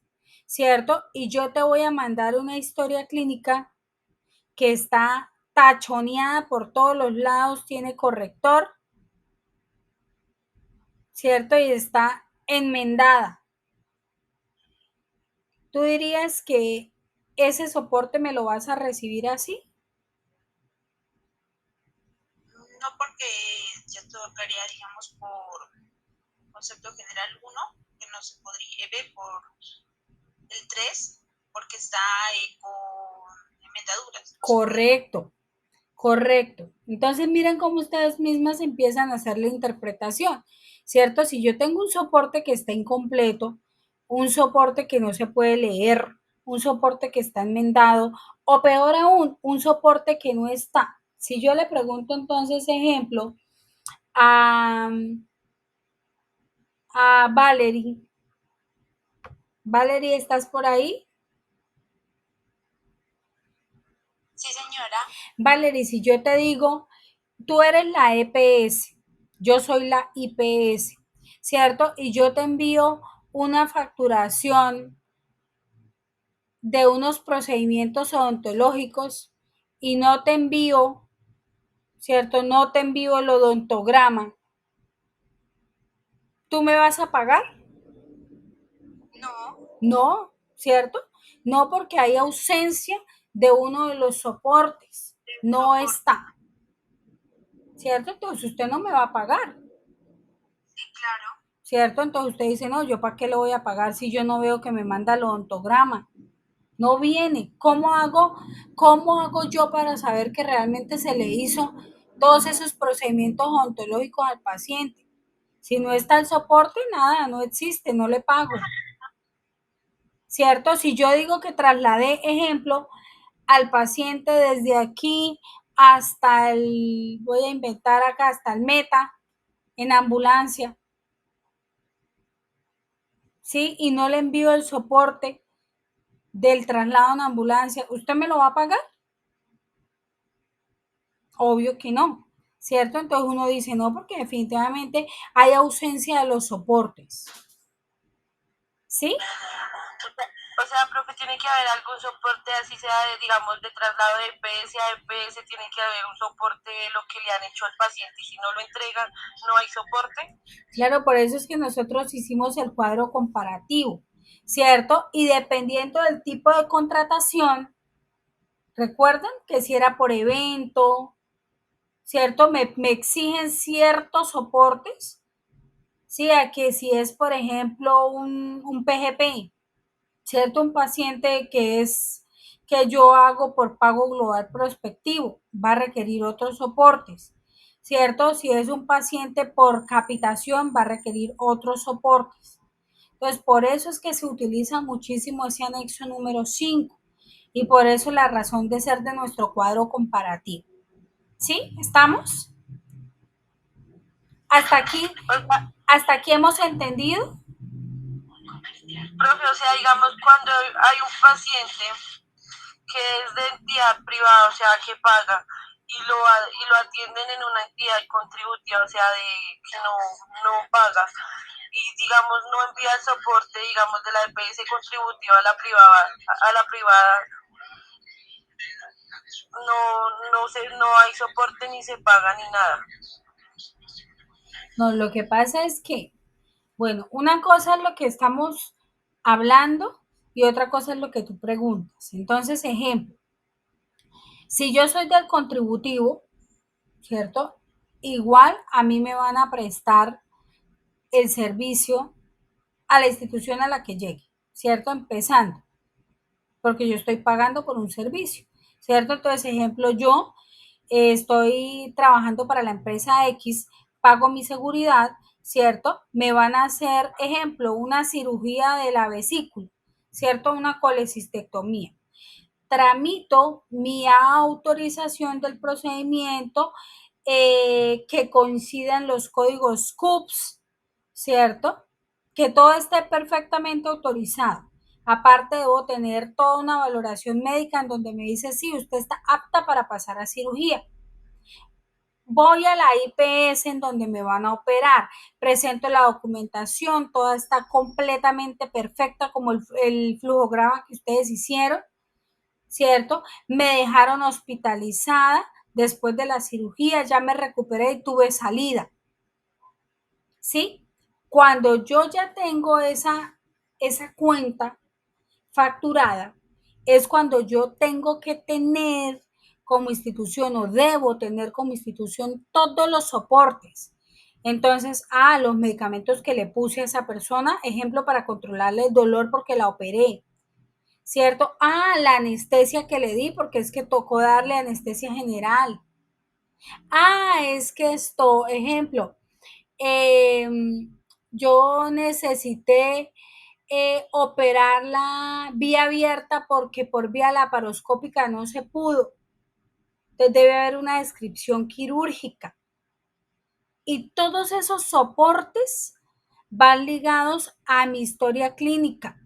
¿cierto? Y yo te voy a mandar una historia clínica que está tachoneada por todos los lados, tiene corrector, ¿cierto? Y está enmendada. ¿Tú dirías que ese soporte me lo vas a recibir así?
No, porque ya tocaría, digamos, por concepto general 1, que no se podría ver por El 3 porque está con enmendaduras.
Correcto, correcto. Entonces miren cómo ustedes mismas empiezan a hacer la interpretación, ¿cierto? Si yo tengo un soporte que está incompleto, un soporte que no se puede leer, un soporte que está enmendado, o peor aún, un soporte que no está. Si yo le pregunto entonces, ejemplo, a, a Valerie, Valerie, ¿estás por ahí?
Sí, señora.
Valerie, si yo te digo, tú eres la EPS, yo soy la IPS, ¿cierto? Y yo te envío una facturación de unos procedimientos odontológicos y no te envío, ¿cierto? No te envío el odontograma. ¿Tú me vas a pagar?
No.
No, ¿cierto? No, porque hay ausencia de uno de los soportes. No está, ¿cierto? Entonces usted no me va a pagar.
Sí, claro.
¿Cierto? Entonces usted dice, no, yo para qué le voy a pagar si yo no veo que me manda el odontograma. No viene. Cómo hago yo para saber que realmente se le hizo todos esos procedimientos odontológicos al paciente? Si no está el soporte, nada, no existe, no le pago. ¿Cierto? Si yo digo que trasladé, ejemplo, al paciente desde aquí hasta el, voy a inventar acá, hasta el Meta, en ambulancia, ¿sí? Y no le envío el soporte del traslado en ambulancia, ¿usted me lo va a pagar? Obvio que no, ¿cierto? Entonces uno dice no, porque definitivamente hay ausencia de los soportes, ¿sí?
O sea, profe, tiene que haber algún soporte, así sea, digamos, de traslado de EPS a EPS, tiene que haber un soporte de lo que le han hecho al paciente. Y si no lo entregan, no hay soporte.
Claro, por eso es que nosotros hicimos el cuadro comparativo, ¿cierto? Y dependiendo del tipo de contratación, recuerden que si era por evento, ¿cierto? Me exigen ciertos soportes, ¿sí? A que si es, por ejemplo, un PGP, ¿cierto? Un paciente que yo hago por pago global prospectivo, va a requerir otros soportes, ¿cierto? Si es un paciente por capitación, va a requerir otros soportes. Entonces, por eso es que se utiliza muchísimo ese anexo número 5 y por eso la razón de ser de nuestro cuadro comparativo. ¿Sí? ¿Estamos? Hasta aquí, hasta aquí hemos entendido.
Profe, o sea, digamos, cuando hay un paciente que es de entidad privada, o sea, que paga, y lo atienden en una entidad contributiva, o sea, que no paga, y digamos, no envía el soporte, digamos, de la EPS contributiva a la privada, no hay soporte ni se paga ni nada.
No, lo que pasa es que, bueno, una cosa es lo que estamos hablando y otra cosa es lo que tú preguntas. Entonces, ejemplo, si yo soy del contributivo, ¿cierto? Igual a mí me van a prestar el servicio a la institución a la que llegue, ¿cierto? Empezando, porque yo estoy pagando por un servicio, ¿cierto? Entonces, ejemplo, yo estoy trabajando para la empresa X, pago mi seguridad, ¿cierto? Me van a hacer, ejemplo, una cirugía de la vesícula, ¿cierto? Una colecistectomía. Tramito mi autorización del procedimiento que coincidan los códigos CUPS, ¿cierto? Que todo esté perfectamente autorizado. Aparte, debo tener toda una valoración médica en donde me dice si usted está apta para pasar a cirugía. Voy a la IPS en donde me van a operar, presento la documentación, toda está completamente perfecta como el flujograma que ustedes hicieron, ¿cierto? Me dejaron hospitalizada después de la cirugía, ya me recuperé y tuve salida, ¿sí? Cuando yo ya tengo esa cuenta facturada, es cuando yo tengo que tener como institución o debo tener como institución todos los soportes. Entonces, los medicamentos que le puse a esa persona, ejemplo, para controlarle el dolor porque la operé, ¿cierto? Ah, la anestesia que le di, porque es que tocó darle anestesia general. Ah, es que esto, ejemplo, eh, yo necesité operarla vía abierta porque por vía laparoscópica no se pudo. Entonces debe haber una descripción quirúrgica. Y todos esos soportes van ligados a mi historia clínica,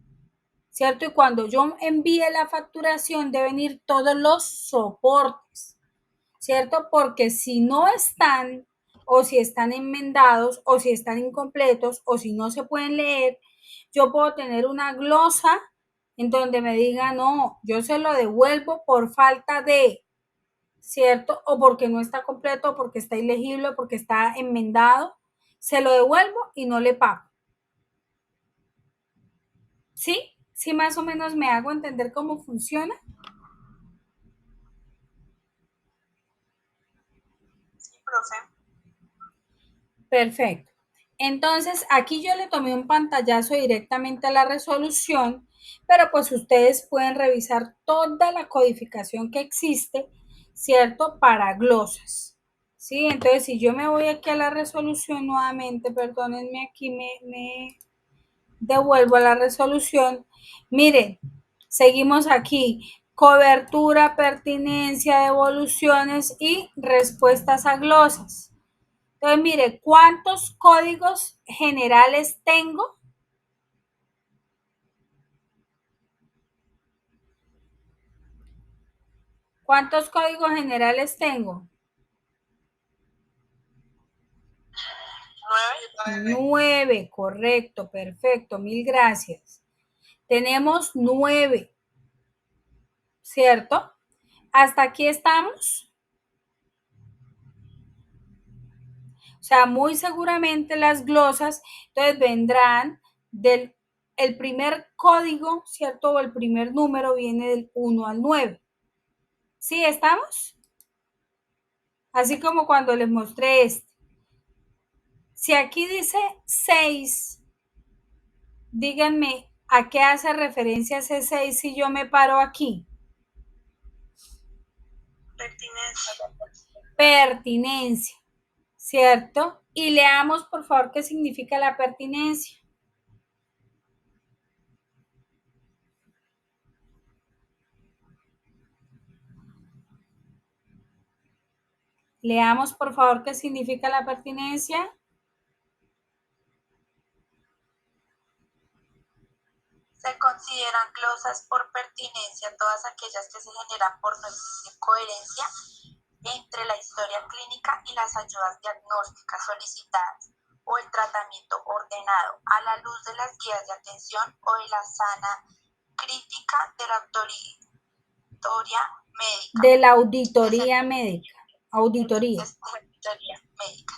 ¿cierto? Y cuando yo envíe la facturación deben ir todos los soportes, ¿cierto? Porque si no están, o si están enmendados, o si están incompletos, o si no se pueden leer, yo puedo tener una glosa en donde me diga, no, yo se lo devuelvo por falta de, ¿cierto? O porque no está completo, o porque está ilegible, o porque está enmendado, se lo devuelvo y no le pago. ¿Sí? ¿Sí más o menos me hago entender cómo funciona?
Sí, profe.
Perfecto. Entonces, aquí yo le tomé un pantallazo directamente a la resolución, pero pues ustedes pueden revisar toda la codificación que existe, ¿cierto? Para glosas. ¿Sí? Entonces, si yo me voy aquí a la resolución nuevamente, perdónenme, aquí me devuelvo a la resolución. Miren, seguimos aquí. Cobertura, pertinencia, devoluciones y respuestas a glosas. Entonces, mire, ¿cuántos códigos generales tengo? ¿Cuántos códigos generales tengo?
9.
9, correcto, perfecto, mil gracias. Tenemos 9, ¿cierto? Hasta aquí estamos. O sea, muy seguramente las glosas, entonces vendrán del el primer código, ¿cierto? O el primer número viene del 1 al 9. ¿Sí estamos? Así como cuando les mostré este. Si aquí dice 6, díganme a qué hace referencia ese 6 si yo me paro aquí.
Pertinencia.
Pertinencia, ¿cierto? Y leamos por favor qué significa la pertinencia. Leamos por favor qué significa la pertinencia.
Se consideran glosas por pertinencia todas aquellas que se generan por no existir coherencia entre la historia clínica y las ayudas diagnósticas solicitadas o el tratamiento ordenado a la luz de las guías de atención o de la sana crítica de la auditoría médica.
De la auditoría médica. Auditoría.
Médica.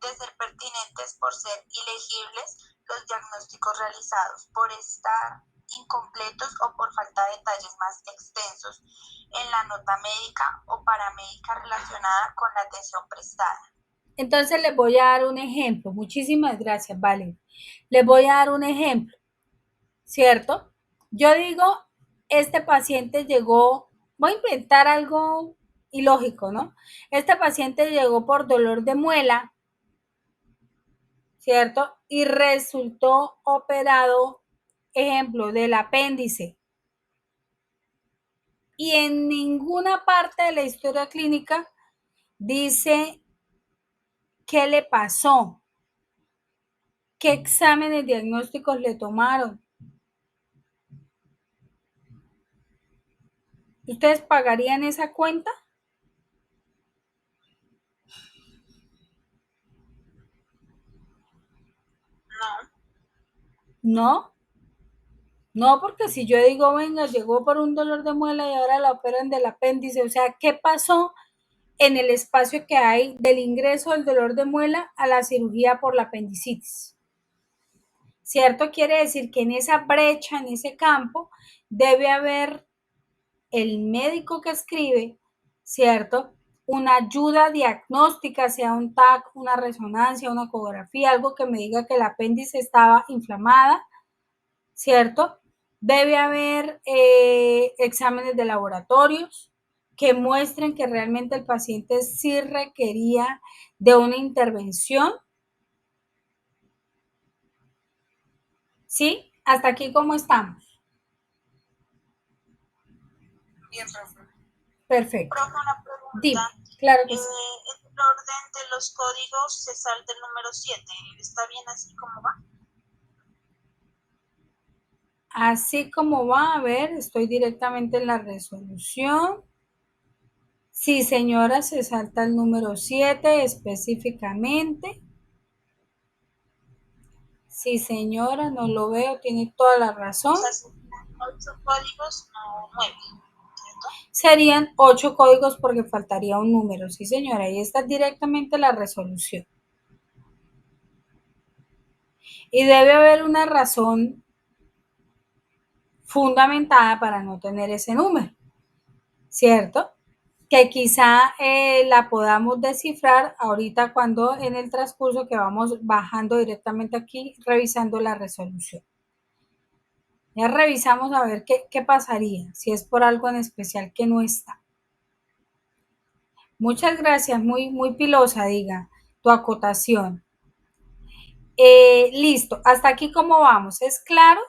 De ser pertinentes por ser ilegibles los diagnósticos realizados, por estar incompletos o por falta de detalles más extensos en la nota médica o paramédica relacionada con la atención prestada.
Entonces les voy a dar un ejemplo. Muchísimas gracias, Vale. Les voy a dar un ejemplo, ¿cierto? Yo digo, este paciente llegó, voy a inventar algo ilógico, ¿no? Este paciente llegó por dolor de muela, ¿cierto? Y resultó operado, ejemplo, del apéndice. Y en ninguna parte de la historia clínica dice qué le pasó, qué exámenes diagnósticos le tomaron. ¿Ustedes pagarían esa cuenta?
No.
No, no, porque si yo digo, venga, llegó por un dolor de muela y ahora la operan del apéndice, o sea, ¿qué pasó en el espacio que hay del ingreso del dolor de muela a la cirugía por la apendicitis? ¿Cierto? Quiere decir que en esa brecha, en ese campo, debe haber el médico que escribe, ¿cierto? Una ayuda diagnóstica, sea un TAC, una resonancia, una ecografía, algo que me diga que el apéndice estaba inflamada, ¿cierto? Debe haber exámenes de laboratorios que muestren que realmente el paciente sí requería de una intervención. ¿Sí? ¿Hasta aquí cómo estamos?
Bien, profe.
Perfecto.
Profe, una pregunta.
Dime, claro que sí.
En el orden de los códigos se salta el número 7. ¿Está bien así como va?
Así como va a ver, estoy directamente en la resolución. Sí, señora, se salta el número 7 específicamente. Sí, señora, no lo veo, tiene toda la razón.
O sea, serían 8 códigos, no 9, ¿cierto?
Serían 8 códigos porque faltaría un número. Sí, señora, ahí está directamente la resolución. Y debe haber una razón fundamentada para no tener ese número, ¿cierto? Que quizá la podamos descifrar ahorita cuando en el transcurso que vamos bajando directamente aquí, revisando la resolución. Ya revisamos a ver qué pasaría, si es por algo en especial que no está. Muchas gracias, muy pilosa, diga, tu acotación. Listo, hasta aquí cómo vamos, ¿es claro?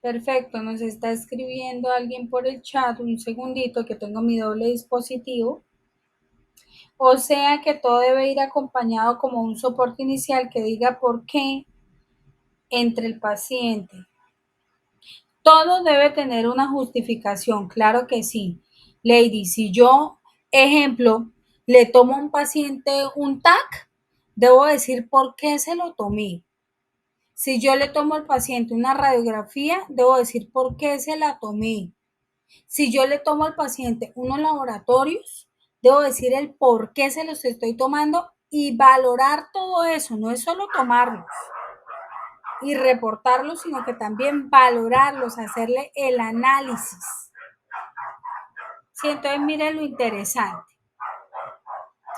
Perfecto, nos está escribiendo alguien por el chat, un segundito que tengo mi doble dispositivo. O sea que todo debe ir acompañado como un soporte inicial que diga por qué entre el paciente. Todo debe tener una justificación, claro que sí. Lady, si yo, ejemplo, le tomo a un paciente un TAC, debo decir por qué se lo tomé. Si yo le tomo al paciente una radiografía, debo decir por qué se la tomé. Si yo le tomo al paciente unos laboratorios, debo decir el por qué se los estoy tomando y valorar todo eso. No es solo tomarlos y reportarlos, sino que también valorarlos, hacerle el análisis. Sí, entonces miren lo interesante.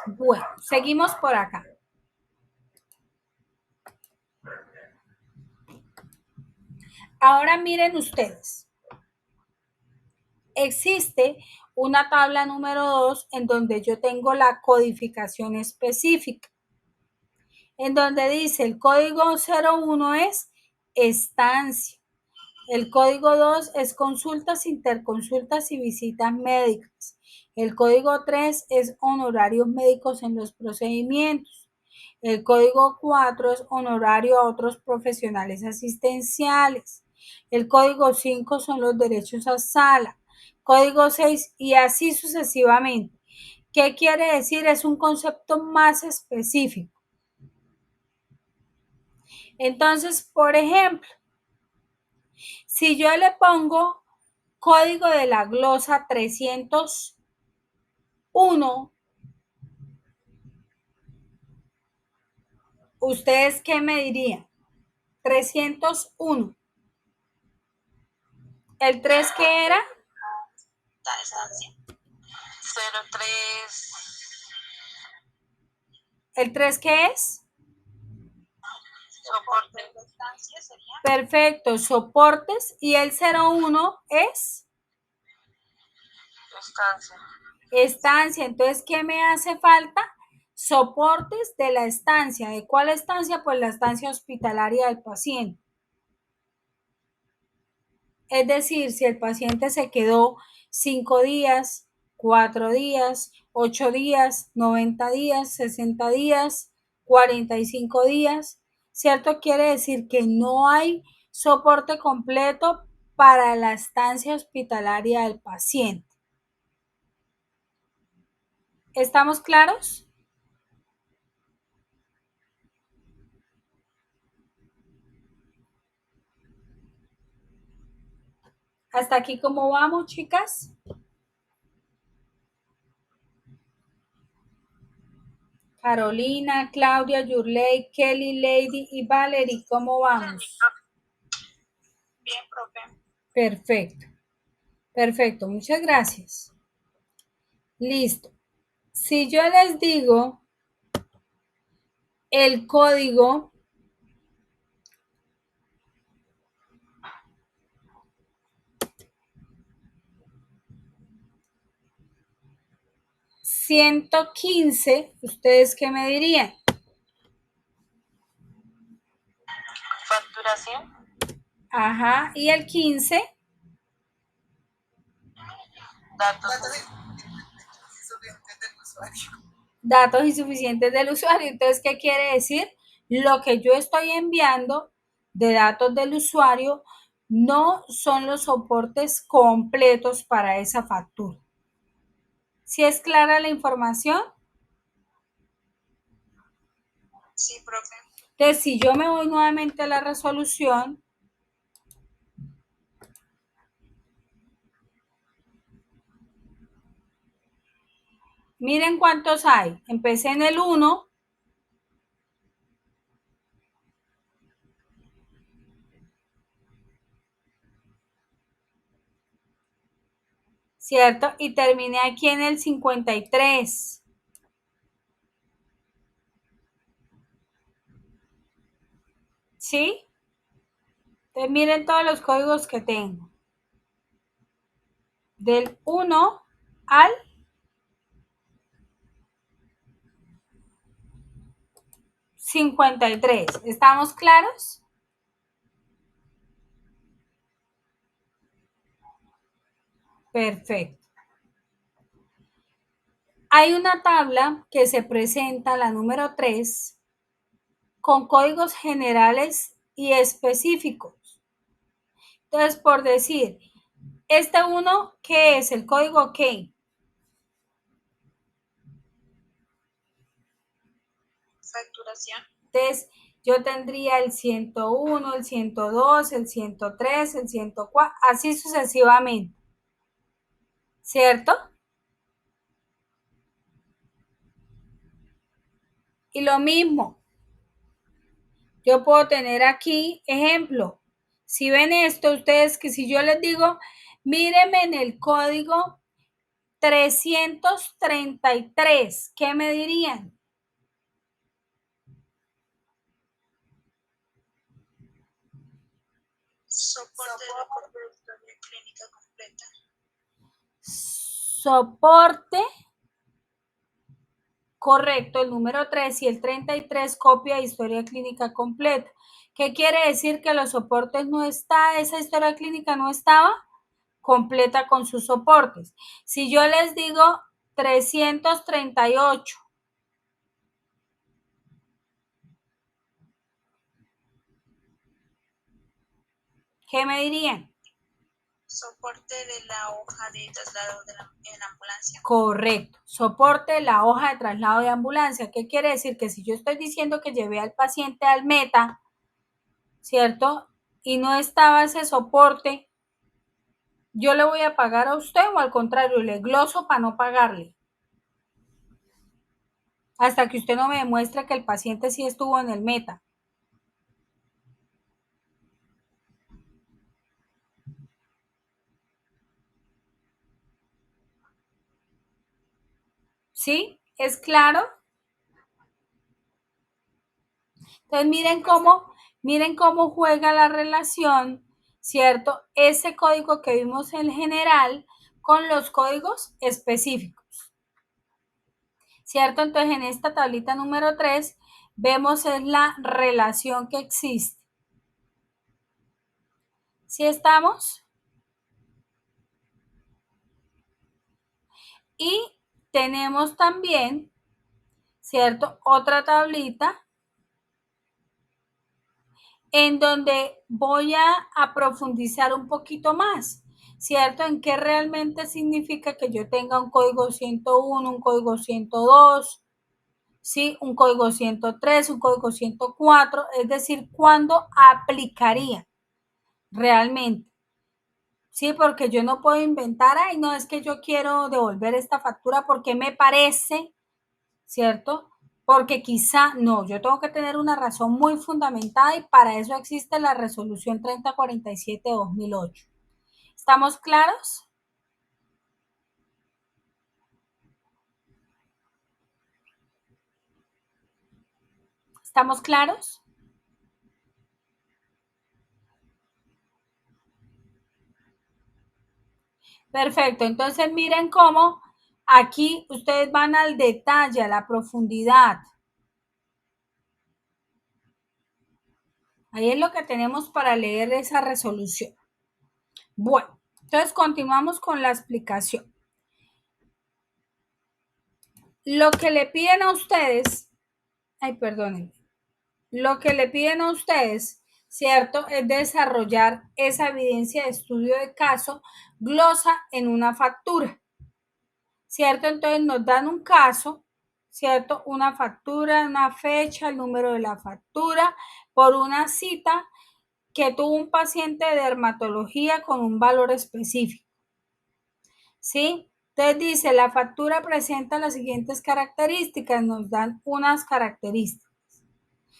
Bueno, seguimos por acá. Ahora miren ustedes. Existe una tabla número 2 en donde yo tengo la codificación específica, en donde dice el código 01 es estancia, el código 2 es consultas, interconsultas y visitas médicas, el código 3 es honorarios médicos en los procedimientos, el código 4 es honorario a otros profesionales asistenciales, el código 5 son los derechos a sala, código 6 y así sucesivamente. ¿Qué quiere decir? Es un concepto más específico. Entonces, por ejemplo, si yo le pongo código de la glosa 301, ¿ustedes qué me dirían? 301. ¿El 3 qué era?
La estancia.
03.
¿El 3 qué es?
Soporte de la estancia sería.
Perfecto, soportes. ¿Y el 01 es?
Estancia.
Estancia. Entonces, ¿qué me hace falta? Soportes de la estancia. ¿De cuál estancia? Pues la estancia hospitalaria del paciente. Es decir, si el paciente se quedó 5 días, 4 días, 8 días, 90 días, 60 días, 45 días, ¿cierto? Quiere decir que no hay soporte completo para la estancia hospitalaria del paciente. ¿Estamos claros? ¿Hasta aquí cómo vamos, chicas? Carolina, Claudia, Yurley, Kelly, Lady y Valerie, ¿cómo vamos?
Bien, profe.
Perfecto, perfecto, muchas gracias. Listo. Si yo les digo el código $115, ¿ustedes qué me dirían?
Facturación.
Ajá, y el 15,
Datos.
datos insuficientes del usuario. Entonces, ¿qué quiere decir? Lo que yo estoy enviando de datos del usuario no son los soportes completos para esa factura. ¿Sí es clara la información?
Sí, profe.
Entonces, si yo me voy nuevamente a la resolución, miren cuántos hay. Empecé en el 1, ¿cierto? Y terminé aquí en el 53. ¿Sí? Entonces miren todos los códigos que tengo. Del 1 al 53. ¿Estamos claros? Perfecto. Hay una tabla que se presenta, la número 3, con códigos generales y específicos. Entonces, por decir, este 1, ¿qué es? El código qué?
Facturación.
Entonces, yo tendría el 101, el 102, el 103, el 104, así sucesivamente. ¿Cierto? Y lo mismo, yo puedo tener aquí, ejemplo, si ven esto, ustedes que si yo les digo, mírenme en el código 333, ¿qué me dirían?
Soporte de historia clínica completa.
Soporte, correcto, el número 3 y el 33, copia de historia clínica completa. ¿Qué quiere decir? Que los soportes no está, esa historia clínica no estaba completa con sus soportes. Si yo les digo 338, ¿qué me dirían?
Soporte de la hoja de traslado en ambulancia.
Correcto, soporte de la hoja de traslado de ambulancia. ¿Qué quiere decir? Que si yo estoy diciendo que llevé al paciente al meta, ¿cierto? Y no estaba ese soporte, ¿yo le voy a pagar a usted o al contrario, le gloso para no pagarle? Hasta que usted no me demuestre que el paciente sí estuvo en el meta. ¿Sí? ¿Es claro? Entonces miren cómo juega la relación, ¿cierto? Ese código que vimos en general con los códigos específicos, ¿cierto? Entonces en esta tablita número 3 vemos es la relación que existe. ¿Sí estamos? Y tenemos también, ¿cierto? Otra tablita en donde voy a profundizar un poquito más, ¿cierto? En qué realmente significa que yo tenga un código 101, un código 102, ¿sí? Un código 103, un código 104, es decir, ¿cuándo aplicaría realmente? Sí, porque yo no puedo inventar, ay, no, es que yo quiero devolver esta factura porque me parece, ¿cierto? Porque quizá no, yo tengo que tener una razón muy fundamentada y para eso existe la resolución 3047 de 2008. ¿Estamos claros? ¿Estamos claros? Perfecto, entonces miren cómo aquí ustedes van al detalle, a la profundidad. Ahí es lo que tenemos para leer esa resolución. Bueno, entonces continuamos con la explicación. Lo que le piden a ustedes, perdónenme, lo que le piden a ustedes, ¿cierto? Es desarrollar esa evidencia de estudio de caso glosa en una factura, ¿cierto? Entonces nos dan un caso, ¿cierto? Una factura, una fecha, el número de la factura por una cita que tuvo un paciente de dermatología con un valor específico, ¿sí? Entonces dice, la factura presenta las siguientes características, nos dan unas características,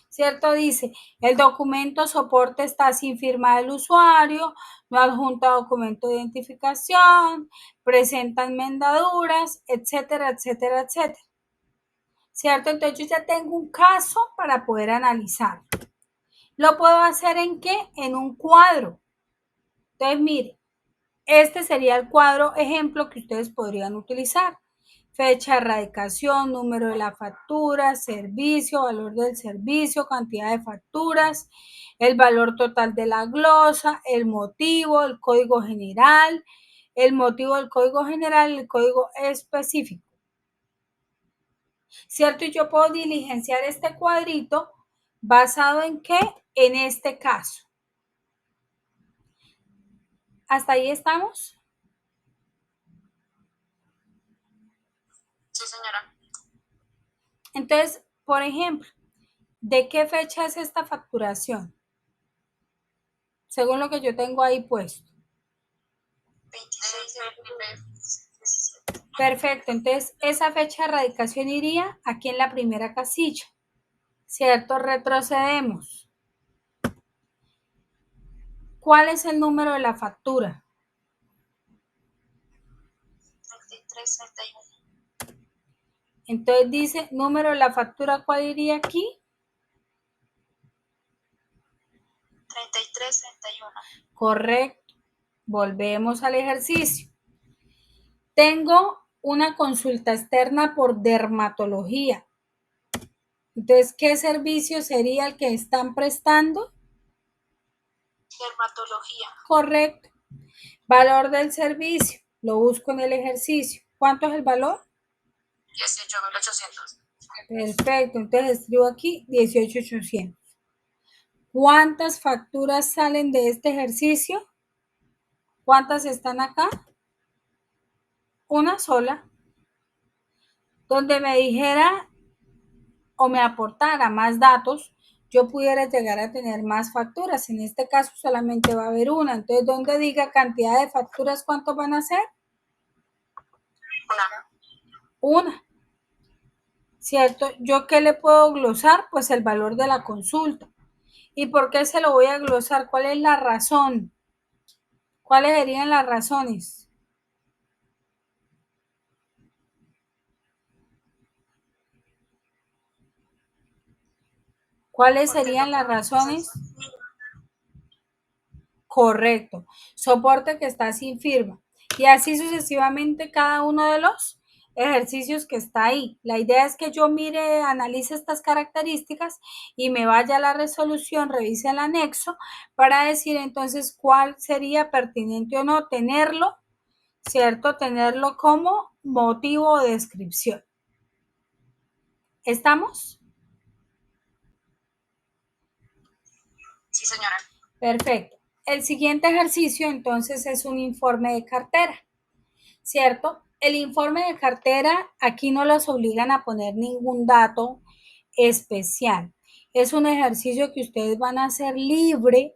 ¿cierto? Dice, el documento soporte está sin firma del usuario, no adjunta documento de identificación, presenta enmendaduras, etcétera, etcétera, etcétera, ¿cierto? Entonces yo ya tengo un caso para poder analizar. ¿Lo puedo hacer en qué? En un cuadro. Entonces, mire, este sería el cuadro ejemplo que ustedes podrían utilizar. Fecha de erradicación, número de la factura, servicio, valor del servicio, cantidad de facturas, el valor total de la glosa, el motivo, el código general, el motivo del código general, el código específico. ¿Cierto? Y yo puedo diligenciar este cuadrito basado en qué? En este caso. ¿Hasta ahí estamos?
Sí, señora.
Entonces, por ejemplo, ¿de qué fecha es esta facturación? Según lo que yo tengo ahí puesto.
26 de 17.
Perfecto, entonces esa fecha de erradicación iría aquí en la primera casilla, ¿cierto? Retrocedemos. ¿Cuál es el número de la factura?
33, 31.
Entonces dice, número de la factura, ¿cuál iría aquí?
33, 31.
Correcto. Volvemos al ejercicio. Tengo una consulta externa por dermatología. Entonces, ¿qué servicio sería el que están prestando?
Dermatología.
Correcto. Valor del servicio. Lo busco en el ejercicio. ¿Cuánto es el valor?
18.800.
Perfecto. Entonces escribo aquí 18.800. ¿Cuántas facturas salen de este ejercicio? ¿Cuántas están acá? Una sola. Donde me dijera o me aportara más datos, yo pudiera llegar a tener más facturas. En este caso solamente va a haber una. Entonces, donde diga cantidad de facturas, ¿cuántos van a ser? Una. ¿Cierto? ¿Yo qué le puedo glosar? Pues el valor de la consulta. ¿Y por qué se lo voy a glosar? ¿Cuál es la razón? ¿Cuáles serían las razones? ¿Cuáles serían las razones? Correcto. Soporte que está sin firma. Y así sucesivamente cada uno de los ejercicios que está ahí. La idea es que yo mire, analice estas características y me vaya a la resolución, revise el anexo para decir entonces cuál sería pertinente o no tenerlo, ¿cierto? Tenerlo como motivo o descripción. ¿Estamos?
Sí, señora.
Perfecto. El siguiente ejercicio entonces es un informe de cartera, ¿cierto? El informe de cartera aquí no los obligan a poner ningún dato especial. Es un ejercicio que ustedes van a hacer libre,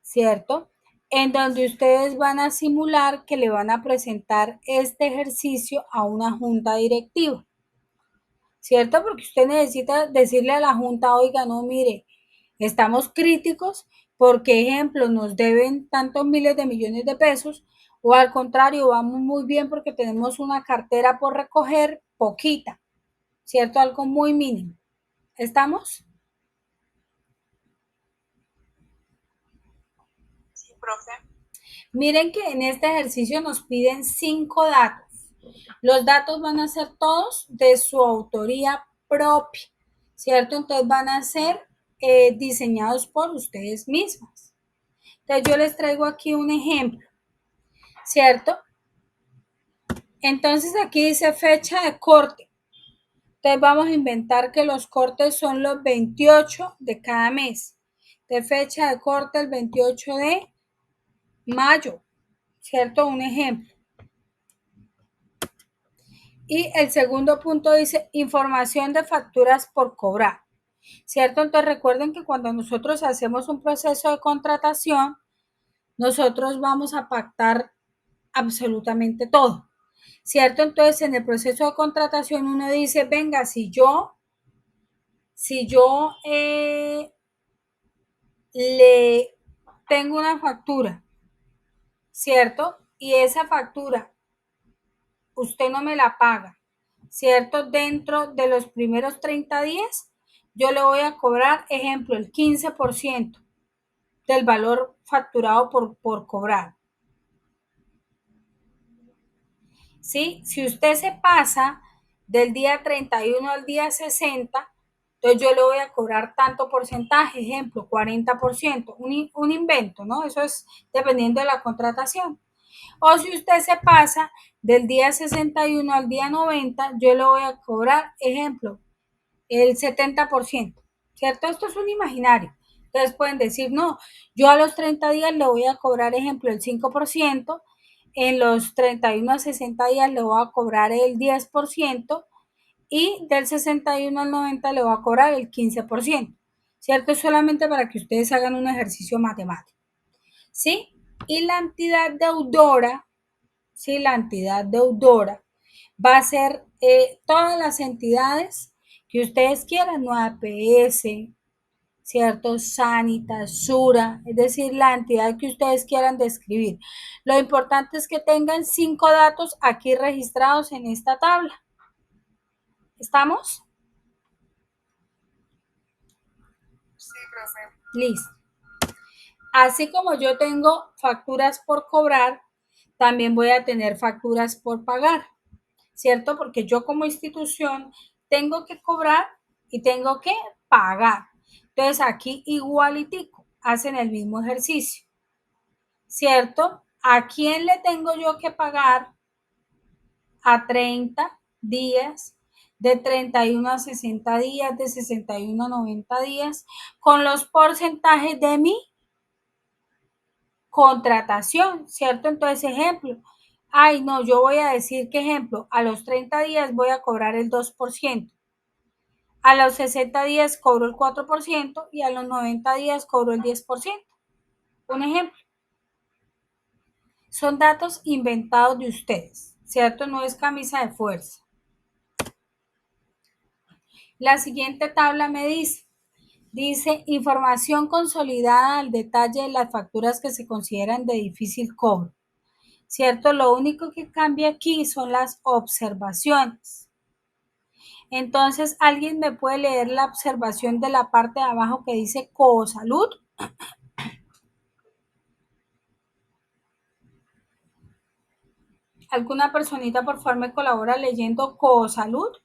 ¿cierto? En donde ustedes van a simular que le van a presentar este ejercicio a una junta directiva, ¿cierto? Porque usted necesita decirle a la junta, oiga, no, mire, estamos críticos porque, ejemplo, nos deben tantos miles de millones de pesos, o al contrario, vamos muy bien porque tenemos una cartera por recoger poquita, ¿cierto? Algo muy mínimo. ¿Estamos?
Sí, profe.
Miren que en este ejercicio nos piden 5 datos. Los datos van a ser todos de su autoría propia, ¿cierto? Entonces van a ser diseñados por ustedes mismas. Entonces yo les traigo aquí un ejemplo, ¿cierto? Entonces aquí dice fecha de corte. Entonces vamos a inventar que los cortes son los 28 de cada mes. De fecha de corte el 28 de mayo, ¿cierto? Un ejemplo. Y el segundo punto dice información de facturas por cobrar, ¿cierto? Entonces recuerden que cuando nosotros hacemos un proceso de contratación, nosotros vamos a pactar absolutamente todo, ¿cierto? Entonces en el proceso de contratación uno dice, venga, si yo le tengo una factura, ¿cierto? Y esa factura usted no me la paga, ¿cierto? Dentro de los primeros 30 días, yo le voy a cobrar, ejemplo, el 15% del valor facturado por cobrar. ¿Sí? Si usted se pasa del día 31 al día 60, entonces yo le voy a cobrar tanto porcentaje, ejemplo, 40%, un invento, ¿no? Eso es dependiendo de la contratación. O si usted se pasa del día 61 al día 90, yo le voy a cobrar, ejemplo, el 70%, ¿cierto? Esto es un imaginario. Entonces pueden decir, no, yo a los 30 días le voy a cobrar, ejemplo, el 5%, en los 31 a 60 días le voy a cobrar el 10% y del 61 al 90 le voy a cobrar el 15%, ¿cierto? Solamente para que ustedes hagan un ejercicio matemático, ¿sí? Y la entidad deudora, ¿sí? La entidad deudora va a ser todas las entidades que ustedes quieran, no APS, ¿cierto? Sanitas, Sura, es decir, la entidad que ustedes quieran describir. Lo importante es que tengan 5 datos aquí registrados en esta tabla. ¿Estamos?
Sí, profe.
Listo. Así como yo tengo facturas por cobrar, también voy a tener facturas por pagar, ¿cierto? Porque yo como institución tengo que cobrar y tengo que pagar. Entonces aquí igualitico, hacen el mismo ejercicio, ¿cierto? ¿A quién le tengo yo que pagar? A 30 días, de 31 a 60 días, de 61 a 90 días, con los porcentajes de mi contratación, ¿cierto? Entonces, ejemplo, ay, no, yo voy a decir que, ejemplo, a los 30 días voy a cobrar el 2%, a los 60 días cobro el 4% y a los 90 días cobro el 10%. Un ejemplo. Son datos inventados de ustedes, ¿cierto? No es camisa de fuerza. La siguiente tabla me dice información consolidada al detalle de las facturas que se consideran de difícil cobro, ¿cierto? Lo único que cambia aquí son las observaciones. Entonces, ¿alguien me puede leer la observación de la parte de abajo que dice Cosalud? ¿Alguna personita por favor me colabora leyendo Cosalud?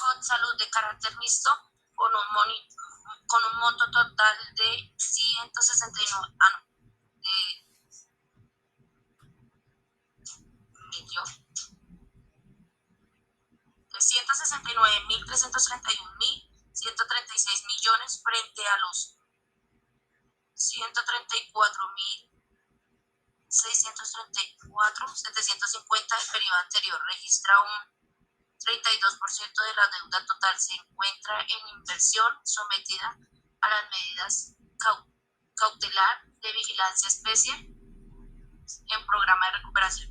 Con salud de carácter mixto, con un monto total de 169, de 169.331.136 millones frente a los 134.634.750 del periodo anterior. Registra un 32% de la deuda total se encuentra en inversión sometida a las medidas cautelar de vigilancia especie en programa de recuperación.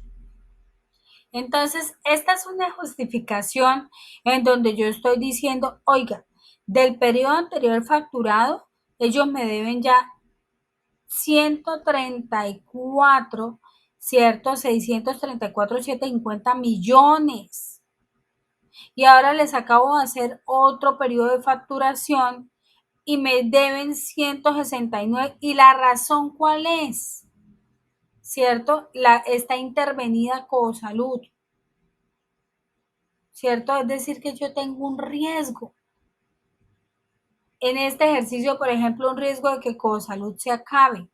Entonces, esta es una justificación en donde yo estoy diciendo, oiga, del periodo anterior facturado, ellos me deben ya 134, ¿cierto? 634,750 millones. y ahora les acabo de hacer otro periodo de facturación y me deben 169. ¿Y la razón cuál es? ¿Cierto? Está intervenida Cosalud, ¿cierto? Es decir, que yo tengo un riesgo. En este ejercicio, por ejemplo, un riesgo de que Cosalud se acabe,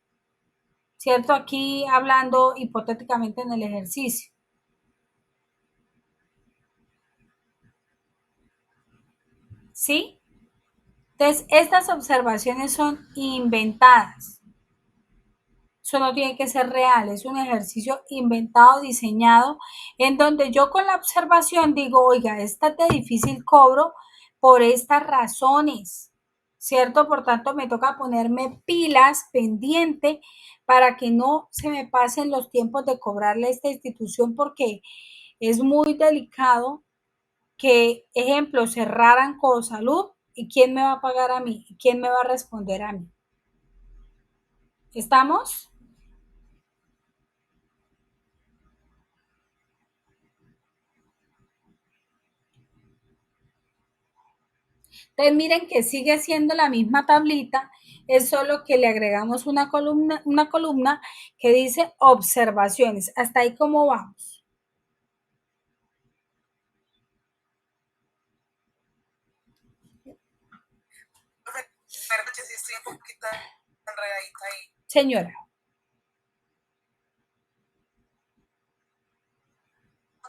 ¿cierto? Aquí hablando hipotéticamente en el ejercicio. ¿Sí? Entonces, estas observaciones son inventadas. Eso no tiene que ser real, es un ejercicio inventado, diseñado, en donde yo con la observación digo, oiga, esta es de difícil cobro por estas razones, ¿cierto? Por tanto, me toca ponerme pilas pendiente para que no se me pasen los tiempos de cobrarle a esta institución porque es muy delicado que, ejemplo, cerraran Cosalud y quién me va a pagar a mí, quién me va a responder a mí. ¿Estamos? Entonces miren que sigue siendo la misma tablita, es solo que le agregamos una columna que dice observaciones. Hasta ahí cómo vamos.
Estoy un poquito enredadita ahí.
Señora.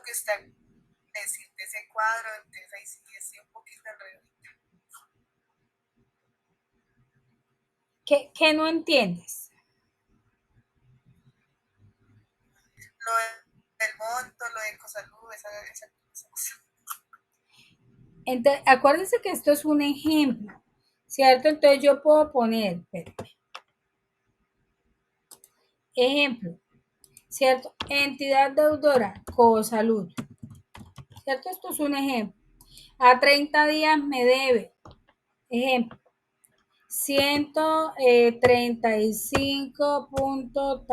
Que está decir de ese cuadro, entonces ahí sí estoy un poquito enredadita.
¿Qué no entiendes?
Lo del monto, lo de Cosalud, esa cosa.
Entonces, acuérdense que esto es un ejemplo, ¿cierto? Entonces yo puedo poner, espérame, ejemplo, ¿cierto? Entidad deudora, Cosalud, ¿cierto? Esto es un ejemplo. A 30 días me debe, ejemplo, 135 punto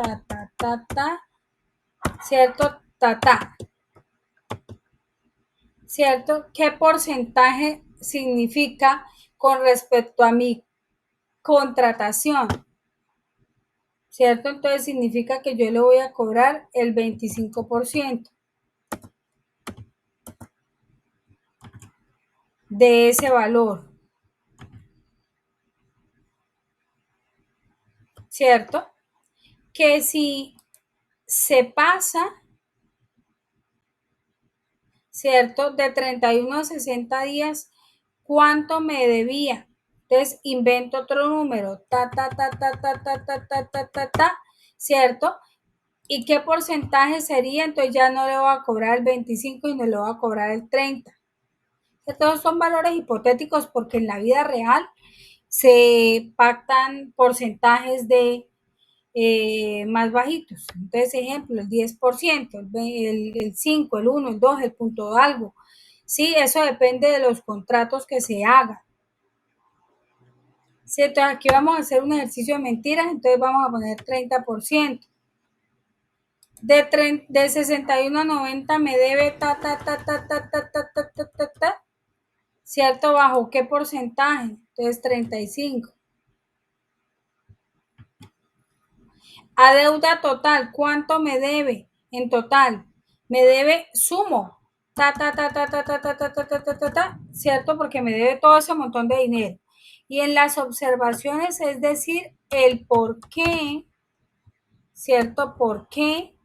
¿cierto? ¿Cierto? ¿Qué porcentaje significa con respecto a mi contratación? ¿Cierto? Entonces significa que yo le voy a cobrar el 25% de ese valor. ¿Cierto? Que si se pasa, ¿cierto? De 31 a 60 días, ¿cuánto me debía? Entonces invento otro número, ¿cierto? ¿Y qué porcentaje sería? Entonces ya no le voy a cobrar el 25 y no le voy a cobrar el 30. Todos son valores hipotéticos porque en la vida real se pactan porcentajes de más bajitos. Entonces, ejemplo, el 10%, el 5, el 1, el 2, el punto algo. Sí, eso depende de los contratos que se hagan. Sí, entonces aquí vamos a hacer un ejercicio de mentiras, entonces vamos a poner 30%. De 61 a 90 me debe ¿cierto? ¿Bajo qué porcentaje? Entonces 35. A deuda total, ¿cuánto me debe en total? Me debe sumo, ¿cierto? Porque me debe todo ese montón de dinero. Y en las observaciones, es decir, el por qué, ¿cierto? ¿Por qué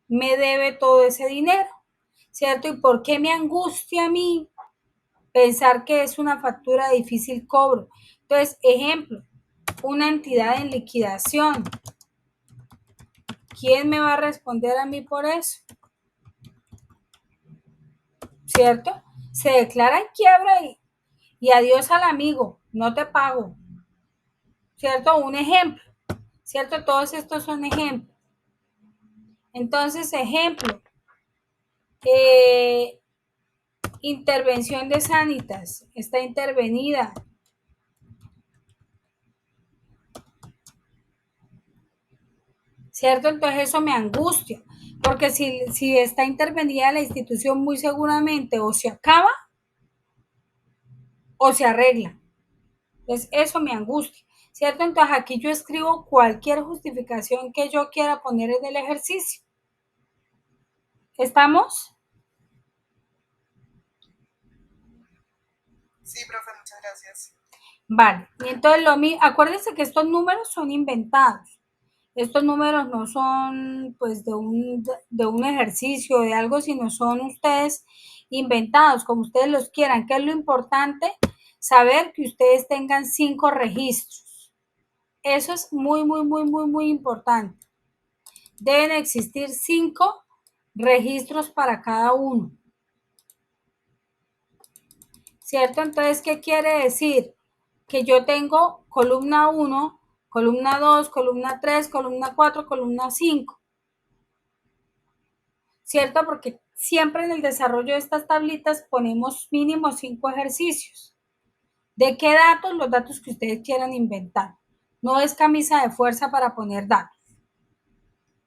me debe todo ese dinero? ¿Cierto? ¿Y por qué me angustia a mí pensar que es una factura de difícil cobro? Entonces, ejemplo, una entidad en liquidación. ¿Quién me va a responder a mí por eso? ¿Cierto? Se declara en quiebra y adiós al amigo, no te pago. ¿Cierto? Un ejemplo. ¿Cierto? Todos estos son ejemplos. Entonces, ejemplo, intervención de Sanitas, está intervenida. ¿Cierto? Entonces eso me angustia, Porque si está intervenida la institución, muy seguramente o se acaba o se arregla. Entonces, eso me angustia, ¿cierto? Entonces, aquí yo escribo cualquier justificación que yo quiera poner en el ejercicio. ¿Estamos?
Sí, profe, muchas gracias.
Vale. Y entonces, acuérdense que estos números son inventados. Estos números no son, pues, de un ejercicio, de algo, sino son ustedes inventados, como ustedes los quieran. ¿Qué es lo importante? Saber que ustedes tengan 5 registros. Eso es muy, muy, muy, muy, muy importante. Deben existir 5 registros para cada uno. ¿Cierto? Entonces, ¿qué quiere decir? Que yo tengo columna 1, columna 2, columna 3, columna 4, columna 5. ¿Cierto? Porque siempre en el desarrollo de estas tablitas ponemos mínimo 5 ejercicios. ¿De qué datos? Los datos que ustedes quieran inventar. No es camisa de fuerza para poner datos.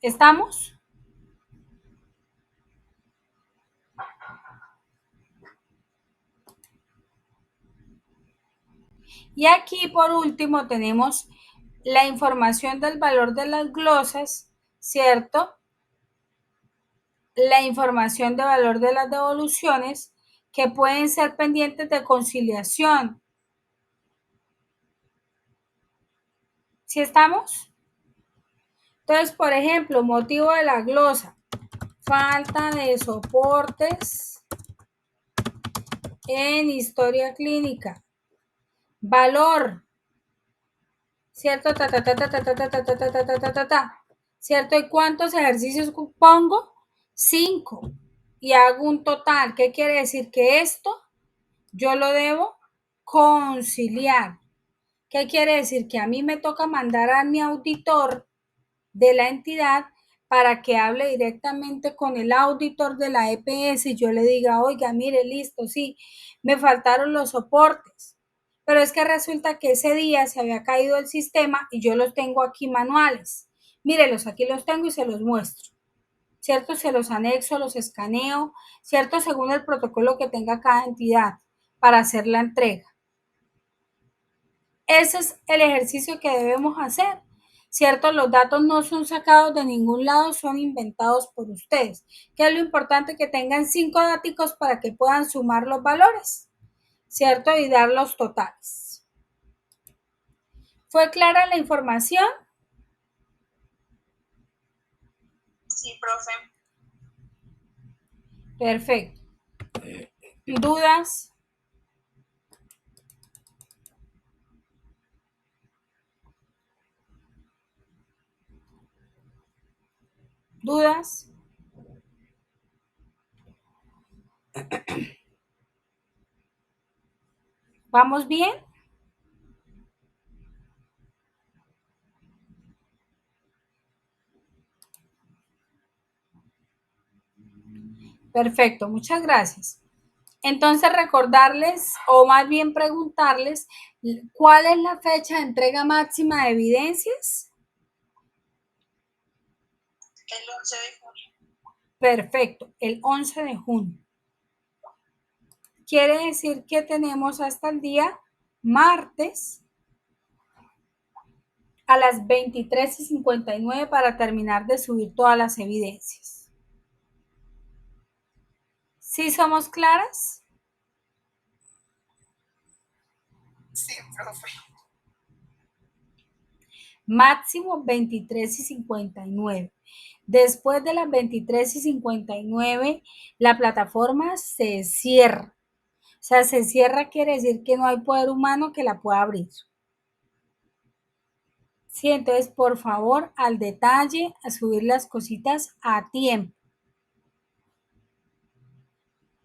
¿Estamos? Y aquí por último tenemos la información del valor de las glosas, ¿cierto? La información de valor de las devoluciones que pueden ser pendientes de conciliación. ¿Sí estamos? Entonces, por ejemplo, motivo de la glosa, falta de soportes en historia clínica. Valor, ¿cierto? ¿Cierto? ¿Y cuántos ejercicios pongo? 5. Y hago un total. ¿Qué quiere decir? Que esto yo lo debo conciliar. ¿Qué quiere decir? Que a mí me toca mandar a mi auditor de la entidad para que hable directamente con el auditor de la EPS y yo le diga, oiga, mire, listo, sí, me faltaron los soportes, pero es que resulta que ese día se había caído el sistema y yo los tengo aquí manuales. Mírelos, aquí los tengo y se los muestro. ¿Cierto? Se los anexo, los escaneo, ¿cierto? Según el protocolo que tenga cada entidad para hacer la entrega. Ese es el ejercicio que debemos hacer. ¿Cierto? Los datos no son sacados de ningún lado, son inventados por ustedes. ¿Qué es lo importante? Que tengan 5 datos para que puedan sumar los valores, ¿cierto? Y dar los totales. ¿Fue clara la información?
Sí, profe.
Perfecto. ¿Dudas? ¿Dudas? ¿Vamos bien? Perfecto, muchas gracias. Entonces, recordarles o más bien preguntarles cuál es la fecha de entrega máxima de evidencias.
El 11 de junio.
Perfecto, el 11 de junio. Quiere decir que tenemos hasta el día martes a las 23:59 para terminar de subir todas las evidencias. ¿Sí somos claras?
Sí, profe.
Máximo 23:59. Después de las 23:59, la plataforma se cierra. O sea, se cierra quiere decir que no hay poder humano que la pueda abrir. Sí, entonces, por favor, al detalle, a subir las cositas a tiempo.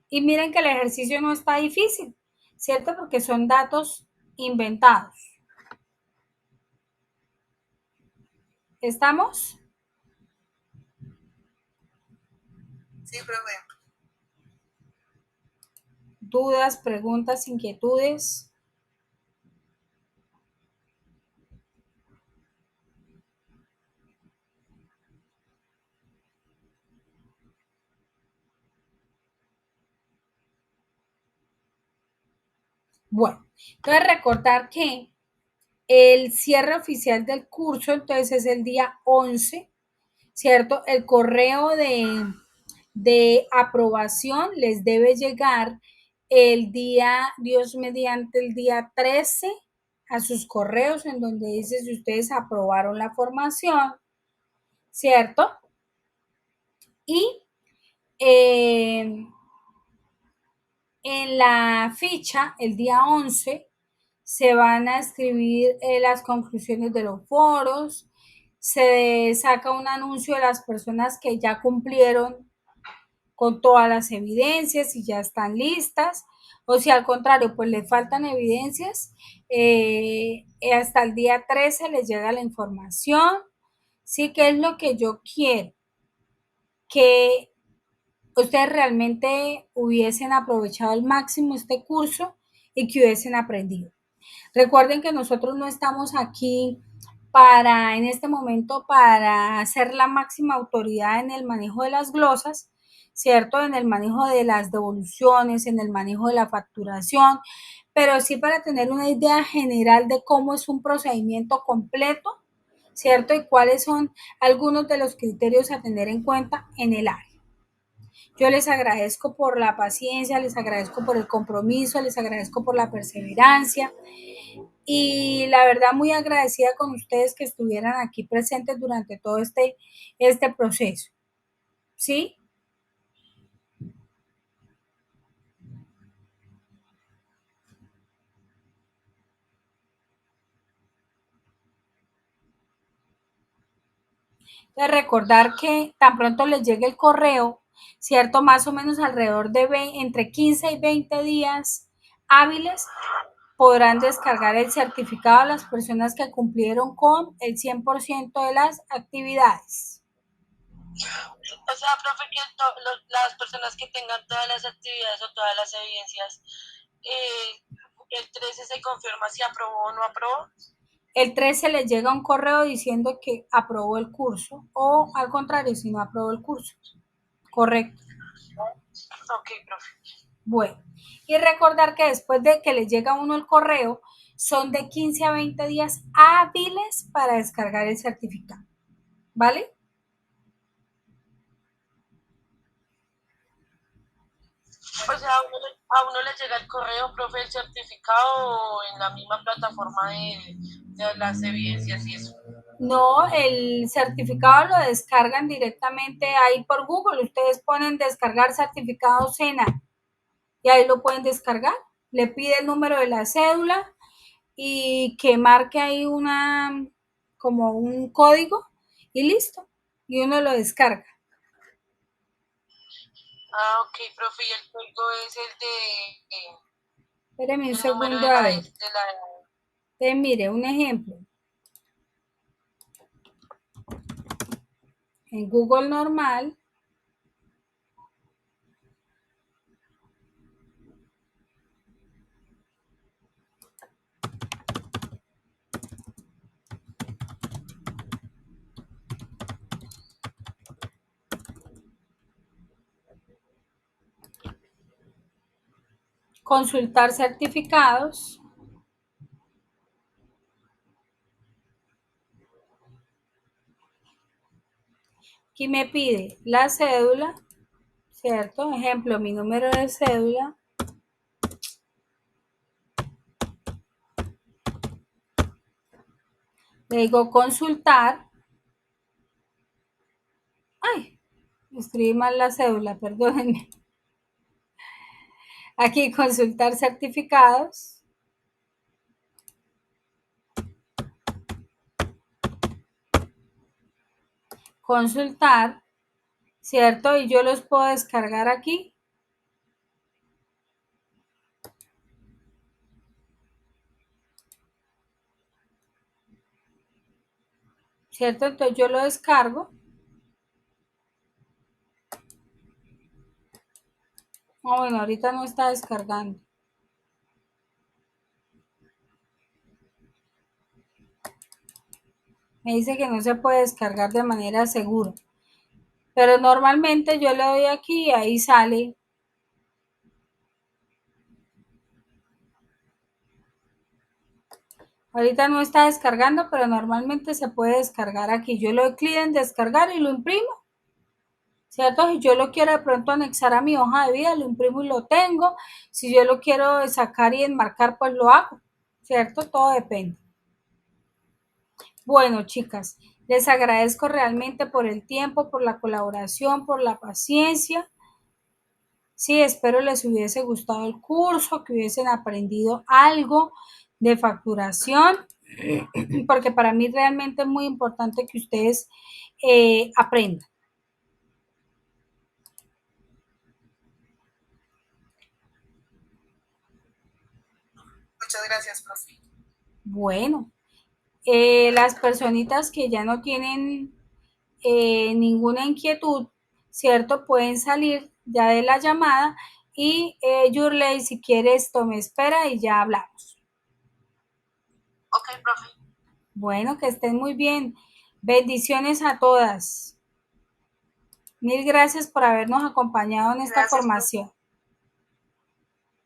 Y miren que el ejercicio no está difícil, ¿cierto? Porque son datos inventados. ¿Estamos?
Sí, profe.
¿Dudas, preguntas, inquietudes? Bueno, entonces recordar que el cierre oficial del curso entonces es el día 11, ¿cierto? El correo de aprobación les debe llegar el día, Dios mediante, el día 13 a sus correos en donde dice si ustedes aprobaron la formación, ¿cierto? Y eh, en la ficha, el día 11, se van a escribir las conclusiones de los foros, se saca un anuncio de las personas que ya cumplieron con todas las evidencias y ya están listas, o si al contrario, pues le faltan evidencias, hasta el día 13 les llega la información, sí que es lo que yo quiero, que ustedes realmente hubiesen aprovechado al máximo este curso y que hubiesen aprendido. Recuerden que nosotros no estamos aquí para, en este momento, para ser la máxima autoridad en el manejo de las glosas, ¿cierto? En el manejo de las devoluciones, en el manejo de la facturación, pero sí para tener una idea general de cómo es un procedimiento completo, ¿cierto? Y cuáles son algunos de los criterios a tener en cuenta en el área. Yo les agradezco por la paciencia, les agradezco por el compromiso, les agradezco por la perseverancia y la verdad muy agradecida con ustedes que estuvieran aquí presentes durante todo este proceso. ¿Sí? De recordar que tan pronto les llegue el correo, ¿cierto? Más o menos alrededor de entre 15 y 20 días hábiles podrán descargar el certificado a las personas que cumplieron con el 100% de las actividades.
O sea, profe, que las personas que tengan todas las actividades o todas las evidencias, el 13 se confirma si aprobó o no aprobó.
El 13 les llega un correo diciendo que aprobó el curso o al contrario, si no aprobó el curso. Correcto.
Ok, profe.
Bueno, y recordar que después de que les llega a uno el correo, son de 15 a 20 días hábiles para descargar el certificado. ¿Vale?
O sea, a uno le llega el correo, profe, el certificado en la misma plataforma de las evidencias y eso.
No, el certificado lo descargan directamente ahí por Google. Ustedes ponen descargar certificado SENA y ahí lo pueden descargar. Le pide el número de la cédula y que marque ahí como un código y listo. Y uno lo descarga.
Ah, ok, profe, y el código es el de
Espéreme un
el número
segundo
de
a
la,
ver.
de la.
Entonces, mire, un ejemplo. En Google normal, consultar certificados. Aquí me pide la cédula, ¿cierto? Ejemplo, mi número de cédula. Le digo consultar. Ay, escribí mal la cédula, perdónenme. Aquí consultar certificados. Consultar, ¿cierto? Y yo los puedo descargar aquí. ¿Cierto? Entonces yo lo descargo. Oh, bueno, ahorita no está descargando. Me dice que no se puede descargar de manera segura. Pero normalmente yo le doy aquí y ahí sale. Ahorita no está descargando, pero normalmente se puede descargar aquí. Yo le doy clic en descargar y lo imprimo, ¿cierto? Si yo lo quiero de pronto anexar a mi hoja de vida, lo imprimo y lo tengo. Si yo lo quiero sacar y enmarcar, pues lo hago, ¿cierto? Todo depende. Bueno, chicas, les agradezco realmente por el tiempo, por la colaboración, por la paciencia. Sí, espero les hubiese gustado el curso, que hubiesen aprendido algo de facturación, porque para mí realmente es muy importante que ustedes aprendan.
Muchas gracias, profe.
Bueno, las personitas que ya no tienen ninguna inquietud, ¿cierto? Pueden salir ya de la llamada y Yurley, si quieres, tome espera y ya hablamos.
Ok, profe.
Bueno, que estén muy bien. Bendiciones a todas. Mil gracias por habernos acompañado en esta
Gracias, profe.
formación.